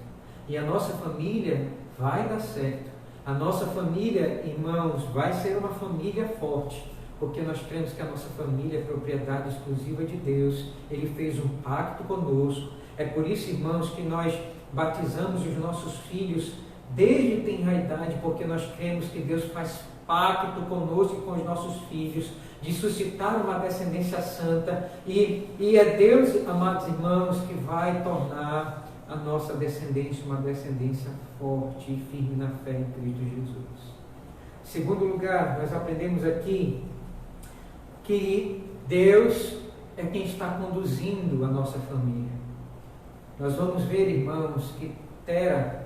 E a nossa família vai dar certo. A nossa família, irmãos, vai ser uma família forte, porque nós cremos que a nossa família é propriedade exclusiva de Deus. Ele fez um pacto conosco. É por isso, irmãos, que nós batizamos os nossos filhos desde tenra idade, porque nós cremos que Deus faz pacto conosco e com os nossos filhos, de suscitar uma descendência santa, e é Deus, amados irmãos, que vai tornar a nossa descendência uma descendência forte e firme na fé em Cristo Jesus. Segundo lugar, nós aprendemos aqui que Deus é quem está conduzindo a nossa família. Nós vamos ver, irmãos, que Tera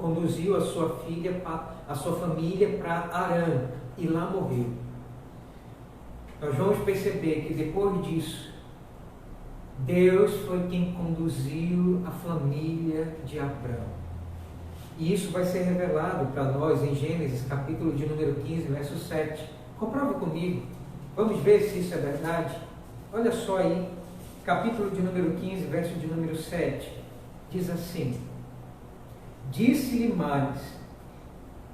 conduziu a sua família para Harã e lá morreu. Nós vamos perceber que depois disso, Deus foi quem conduziu a família de Abrão. E isso vai ser revelado para nós em Gênesis, capítulo de número 15, verso 7. Comprove comigo. Vamos ver se isso é verdade. Olha só aí, capítulo de número 15, verso de número 7. Diz assim: Disse-lhe mais: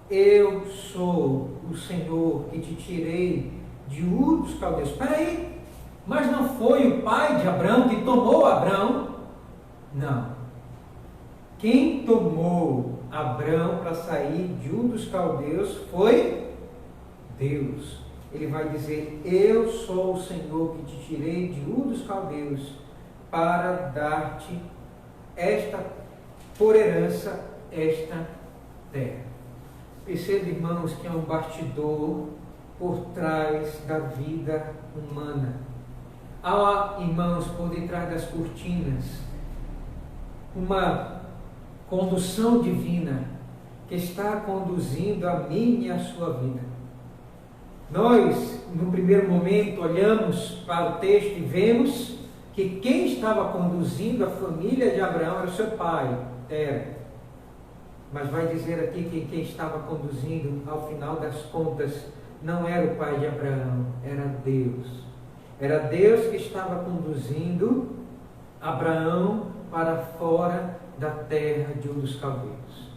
Eu sou o Senhor que te tirei de Ur dos Caldeus. Espera aí, mas não foi o pai de Abrão que tomou Abrão? Não. Quem tomou Abrão para sair de Ur dos Caldeus foi Deus. Ele vai dizer: Eu sou o Senhor que te tirei de Ur dos Caldeus para dar-te por herança esta terra. Perceba, irmãos, que é um bastidor por trás da vida humana. Há, irmãos, por detrás das cortinas, uma condução divina que está conduzindo a minha e a sua vida. Nós, no primeiro momento, olhamos para o texto e vemos que quem estava conduzindo a família de Abraão era o seu pai, Tera. Mas vai dizer aqui que quem estava conduzindo, ao final das contas, não era o pai de Abraão, era Deus. Era Deus que estava conduzindo Abraão para fora da terra de Ur dos Caldeus.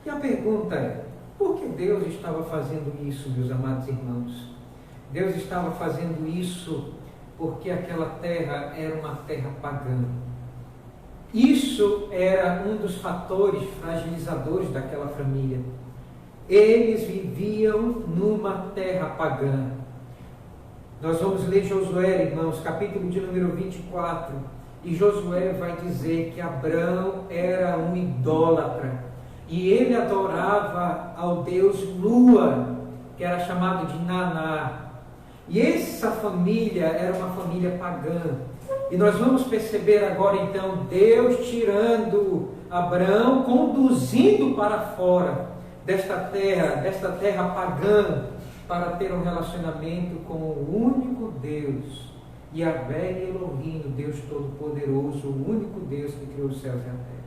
E a pergunta é: por que Deus estava fazendo isso, meus amados irmãos? Deus estava fazendo isso porque aquela terra era uma terra pagã. Isso era um dos fatores fragilizadores daquela família. Eles viviam numa terra pagã. Nós vamos ler Josué, irmãos, capítulo de número 24. E Josué vai dizer que Abrão era um idólatra. E ele adorava ao deus Lua, que era chamado de Naná. E essa família era uma família pagã. E nós vamos perceber agora então Deus tirando Abrão, conduzindo para fora desta terra pagã, para ter um relacionamento com o único Deus, Yahvé Elohim, Deus Todo-Poderoso, o único Deus que criou os céus e a terra.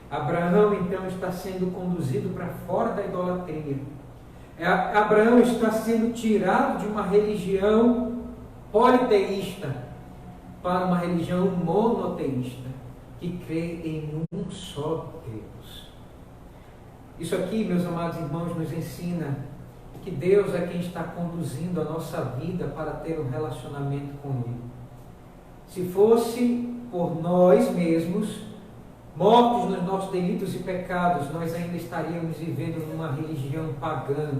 Abraão então está sendo conduzido para fora da idolatria. Abraão está sendo tirado de uma religião politeísta para uma religião monoteísta, que crê em um só Deus. Isso aqui, meus amados irmãos, nos ensina que Deus é quem está conduzindo a nossa vida para ter um relacionamento com Ele. Se fosse por nós mesmos, mortos nos nossos delitos e pecados, nós ainda estaríamos vivendo numa religião pagã,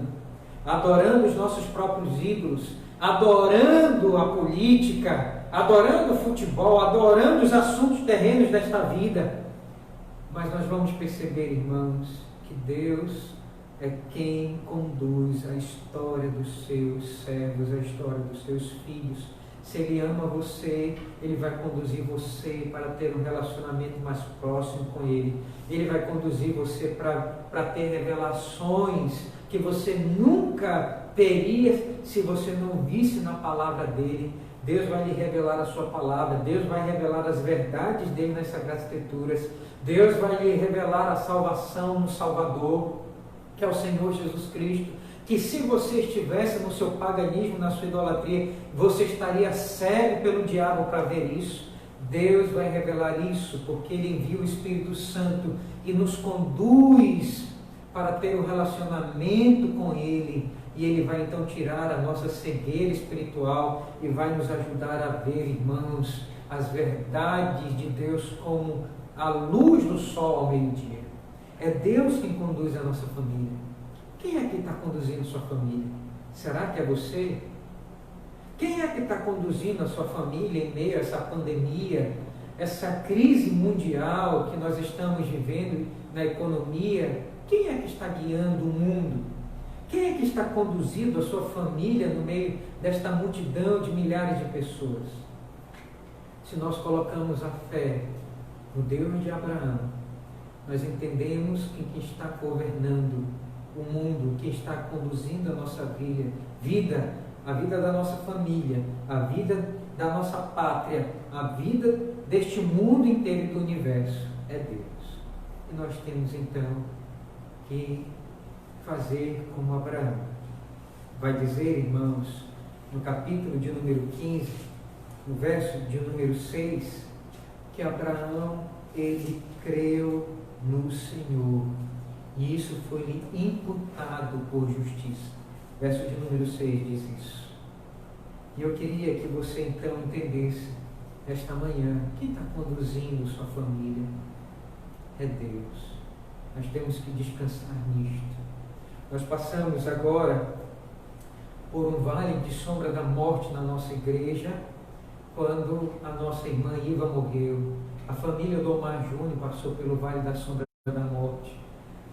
adorando os nossos próprios ídolos, adorando a política, adorando o futebol, adorando os assuntos terrenos desta vida. Mas nós vamos perceber, irmãos, que Deus é quem conduz a história dos seus servos, a história dos seus filhos. Se Ele ama você, Ele vai conduzir você para ter um relacionamento mais próximo com Ele. Ele vai conduzir você para ter revelações que você nunca teria se você não visse na palavra dEle. Deus vai lhe revelar a sua palavra, Deus vai revelar as verdades dEle nas Sagradas Escrituras, Deus vai lhe revelar a salvação no Salvador, que é o Senhor Jesus Cristo. que se você estivesse no seu paganismo, na sua idolatria, você estaria cego pelo diabo para ver isso. Deus vai revelar isso, porque Ele envia o Espírito Santo e nos conduz para ter um relacionamento com Ele. E Ele vai então tirar a nossa cegueira espiritual e vai nos ajudar a ver, irmãos, as verdades de Deus como a luz do sol ao meio-dia. É Deus quem conduz a nossa família. Quem é que está conduzindo a sua família? Será que é você? Quem é que está conduzindo a sua família em meio a essa pandemia, essa crise mundial que nós estamos vivendo na economia? Quem é que está guiando o mundo? Quem é que está conduzindo a sua família no meio desta multidão de milhares de pessoas? Se nós colocamos a fé no Deus de Abraão, nós entendemos que quem está governando o mundo, quem está conduzindo a nossa vida, a vida da nossa família, a vida da nossa pátria, a vida deste mundo inteiro e do universo, é Deus. E nós temos então que fazer como Abraão. Vai dizer, irmãos, no capítulo de número 15, no verso de número 6, que Abraão, ele creu no Senhor, e isso foi-lhe imputado por justiça. Verso de número 6 diz isso. E eu queria que você então entendesse esta manhã, quem está conduzindo sua família é Deus. Nós temos que descansar nisto. Nós passamos agora por um vale de sombra da morte na nossa igreja, quando a nossa irmã Iva morreu. A família do Omar Júnior passou pelo vale da sombra da morte.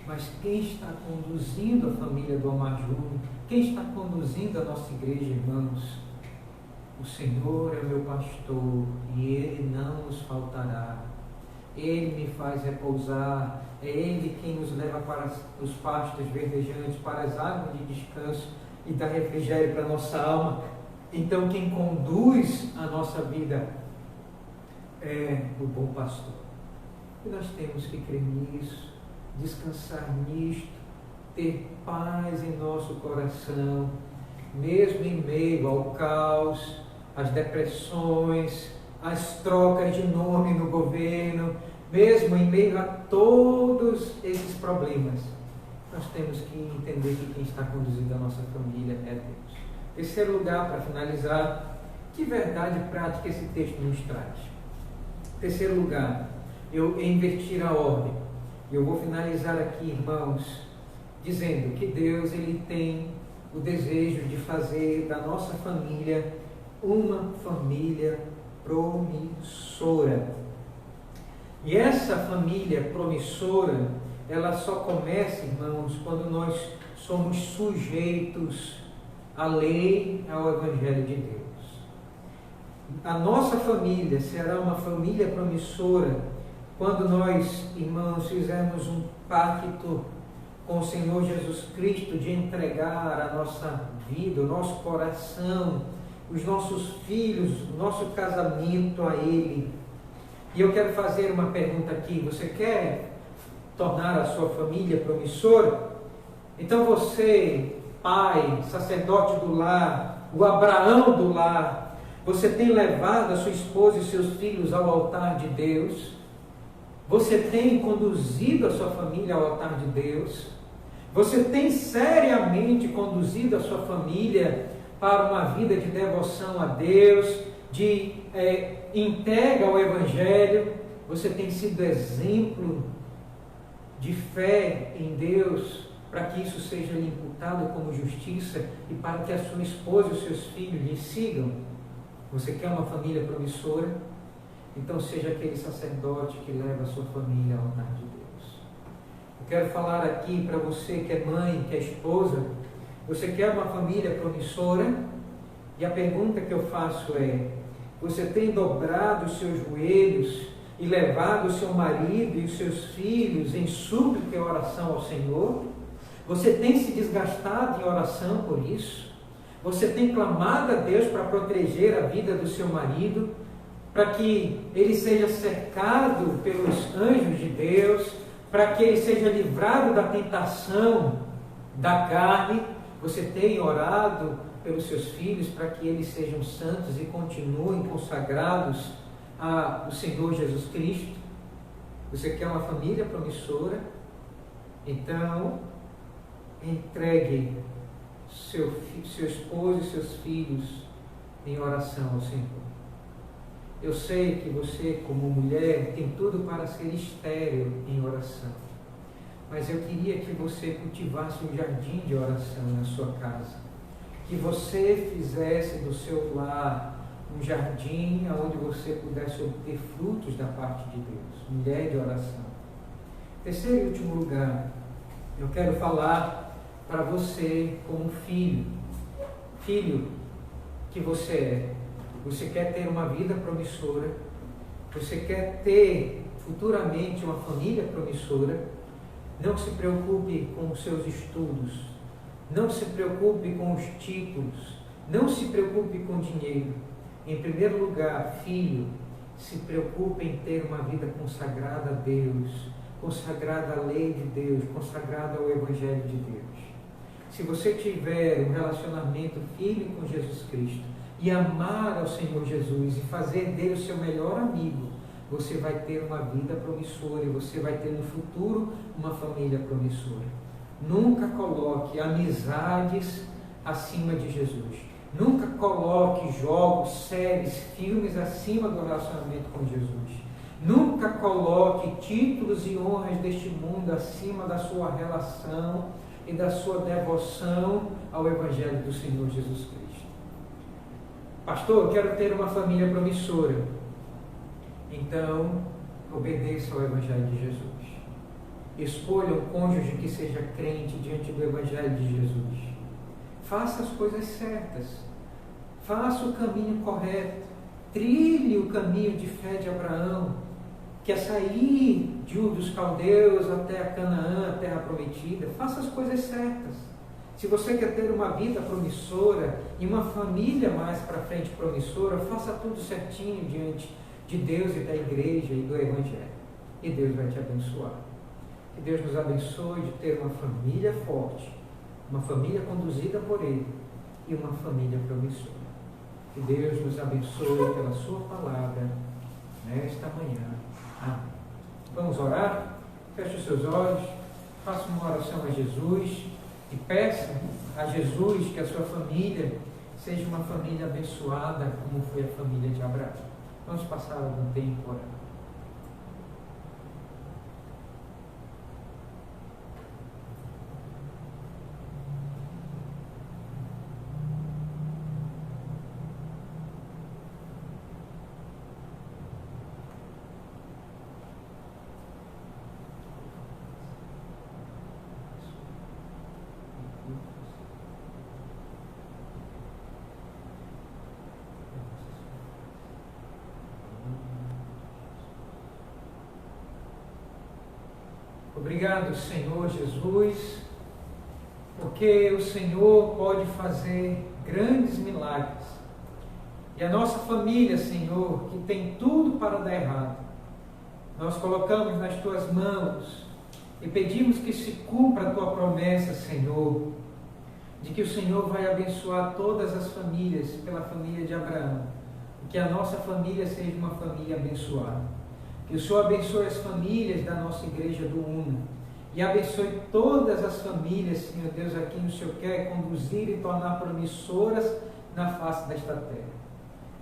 Mas quem está conduzindo a família do Omar Júnior? Quem está conduzindo a nossa igreja, irmãos? O Senhor é meu pastor e Ele não nos faltará. Ele me faz repousar. É Ele quem nos leva para os pastos verdejantes, para as águas de descanso e dá refrigério para a nossa alma. Então quem conduz a nossa vida é o bom pastor. E nós temos que crer nisso, descansar nisto, ter paz em nosso coração, mesmo em meio ao caos, às depressões, às trocas de nome no governo, mesmo em meio a todos esses problemas, nós temos que entender que quem está conduzindo a nossa família é Deus. Terceiro lugar, para finalizar, que verdade prática esse texto nos traz? Terceiro lugar, eu invertir a ordem. Eu vou finalizar aqui, irmãos, dizendo que Deus ele tem o desejo de fazer da nossa família uma família promissora. E essa família promissora, ela só começa, irmãos, quando nós somos sujeitos à lei, ao Evangelho de Deus. A nossa família será uma família promissora quando nós, irmãos, fizermos um pacto com o Senhor Jesus Cristo de entregar a nossa vida, o nosso coração, os nossos filhos, o nosso casamento a Ele. E eu quero fazer uma pergunta aqui: você quer tornar a sua família promissora? Então você, pai, sacerdote do lar, o Abraão do lar, você tem levado a sua esposa e seus filhos ao altar de Deus? Você tem conduzido a sua família ao altar de Deus? Você tem seriamente conduzido a sua família para uma vida de devoção a Deus, de entrega ao Evangelho? Você tem sido exemplo de fé em Deus para que isso seja lhe imputado como justiça e para que a sua esposa e os seus filhos lhe sigam? Você quer uma família promissora? Então seja aquele sacerdote que leva a sua família ao altar de Deus. Eu quero falar aqui para você que é mãe, que é esposa. Você quer uma família promissora? E a pergunta que eu faço é: você tem dobrado os seus joelhos e levado o seu marido e os seus filhos em súplica e oração ao Senhor? Você tem se desgastado em oração por isso? Você tem clamado a Deus para proteger a vida do seu marido, para que ele seja cercado pelos anjos de Deus, para que ele seja livrado da tentação da carne? Você tem orado pelos seus filhos para que eles sejam santos e continuem consagrados ao Senhor Jesus Cristo? Você quer uma família promissora? Então, entregue seu esposo e seus filhos em oração ao Senhor. Eu sei que você, como mulher, tem tudo para ser estéril em oração. Mas eu queria que você cultivasse um jardim de oração na sua casa. Que você fizesse do seu lar um jardim onde você pudesse obter frutos da parte de Deus. Mulher de oração. Terceiro e último lugar, eu quero falar para você como filho. Filho que você é. Você quer ter uma vida promissora. Você quer ter futuramente uma família promissora. Não se preocupe com os seus estudos. Não se preocupe com os títulos. Não se preocupe com dinheiro. Em primeiro lugar, filho, se preocupe em ter uma vida consagrada a Deus, consagrada à lei de Deus, consagrada ao Evangelho de Deus. Se você tiver um relacionamento firme com Jesus Cristo e amar ao Senhor Jesus e fazer dele o seu melhor amigo, você vai ter uma vida promissora e você vai ter no futuro uma família promissora. Nunca coloque amizades acima de Jesus. Nunca coloque jogos, séries, filmes acima do relacionamento com Jesus. Nunca coloque títulos e honras deste mundo acima da sua relação e da sua devoção ao Evangelho do Senhor Jesus Cristo. Pastor, eu quero ter uma família promissora. Então, obedeça ao Evangelho de Jesus. Escolha um cônjuge que seja crente diante do Evangelho de Jesus. Faça as coisas certas. Faça o caminho correto. Trilhe o caminho de fé de Abraão, que é sair de Ur dos Caldeus até a Canaã, a terra prometida. Faça as coisas certas. Se você quer ter uma vida promissora e uma família mais para frente promissora, faça tudo certinho diante de Deus e da igreja e do Evangelho. E Deus vai te abençoar. Que Deus nos abençoe de ter uma família forte, uma família conduzida por Ele e uma família promissora. Que Deus nos abençoe pela sua palavra nesta manhã. Amém. Vamos orar? Feche os seus olhos, faça uma oração a Jesus e peça a Jesus que a sua família seja uma família abençoada como foi a família de Abraão. Vamos passar algum tempo orando. Obrigado, Senhor Jesus, porque o Senhor pode fazer grandes milagres. E a nossa família, Senhor, que tem tudo para dar errado, nós colocamos nas Tuas mãos e pedimos que se cumpra a Tua promessa, Senhor, de que o Senhor vai abençoar todas as famílias pela família de Abraão, e que a nossa família seja uma família abençoada. Que o Senhor abençoe as famílias da nossa igreja do Uno e abençoe todas as famílias, Senhor Deus, a quem o Senhor quer conduzir e tornar promissoras na face desta terra.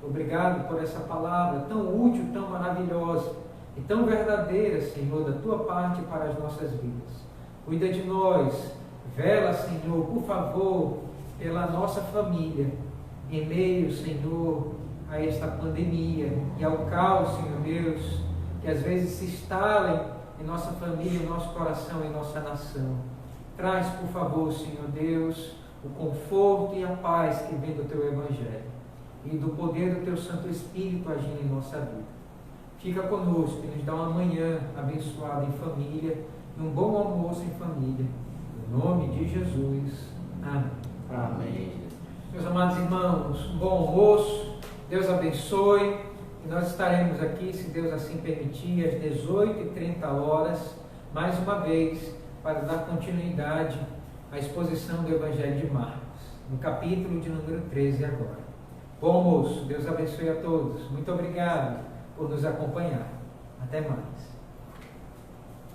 Obrigado por essa palavra tão útil, tão maravilhosa e tão verdadeira, Senhor, da Tua parte para as nossas vidas. Cuida de nós, vela, Senhor, por favor, pela nossa família, em meio, Senhor, a esta pandemia e ao caos, Senhor Deus, que às vezes se instalem em nossa família, em nosso coração, em nossa nação. Traz, por favor, Senhor Deus, o conforto e a paz que vem do Teu Evangelho e do poder do Teu Santo Espírito agindo em nossa vida. Fica conosco e nos dá uma manhã abençoada em família e um bom almoço em família. Em nome de Jesus. Amém. Amém. Meus amados irmãos, um bom almoço. Deus abençoe. E nós estaremos aqui, se Deus assim permitir, às 18h30, mais uma vez, para dar continuidade a exposição do Evangelho de Marcos, no capítulo de número 13 agora. Bom almoço, Deus abençoe a todos. Muito obrigado por nos acompanhar. Até mais.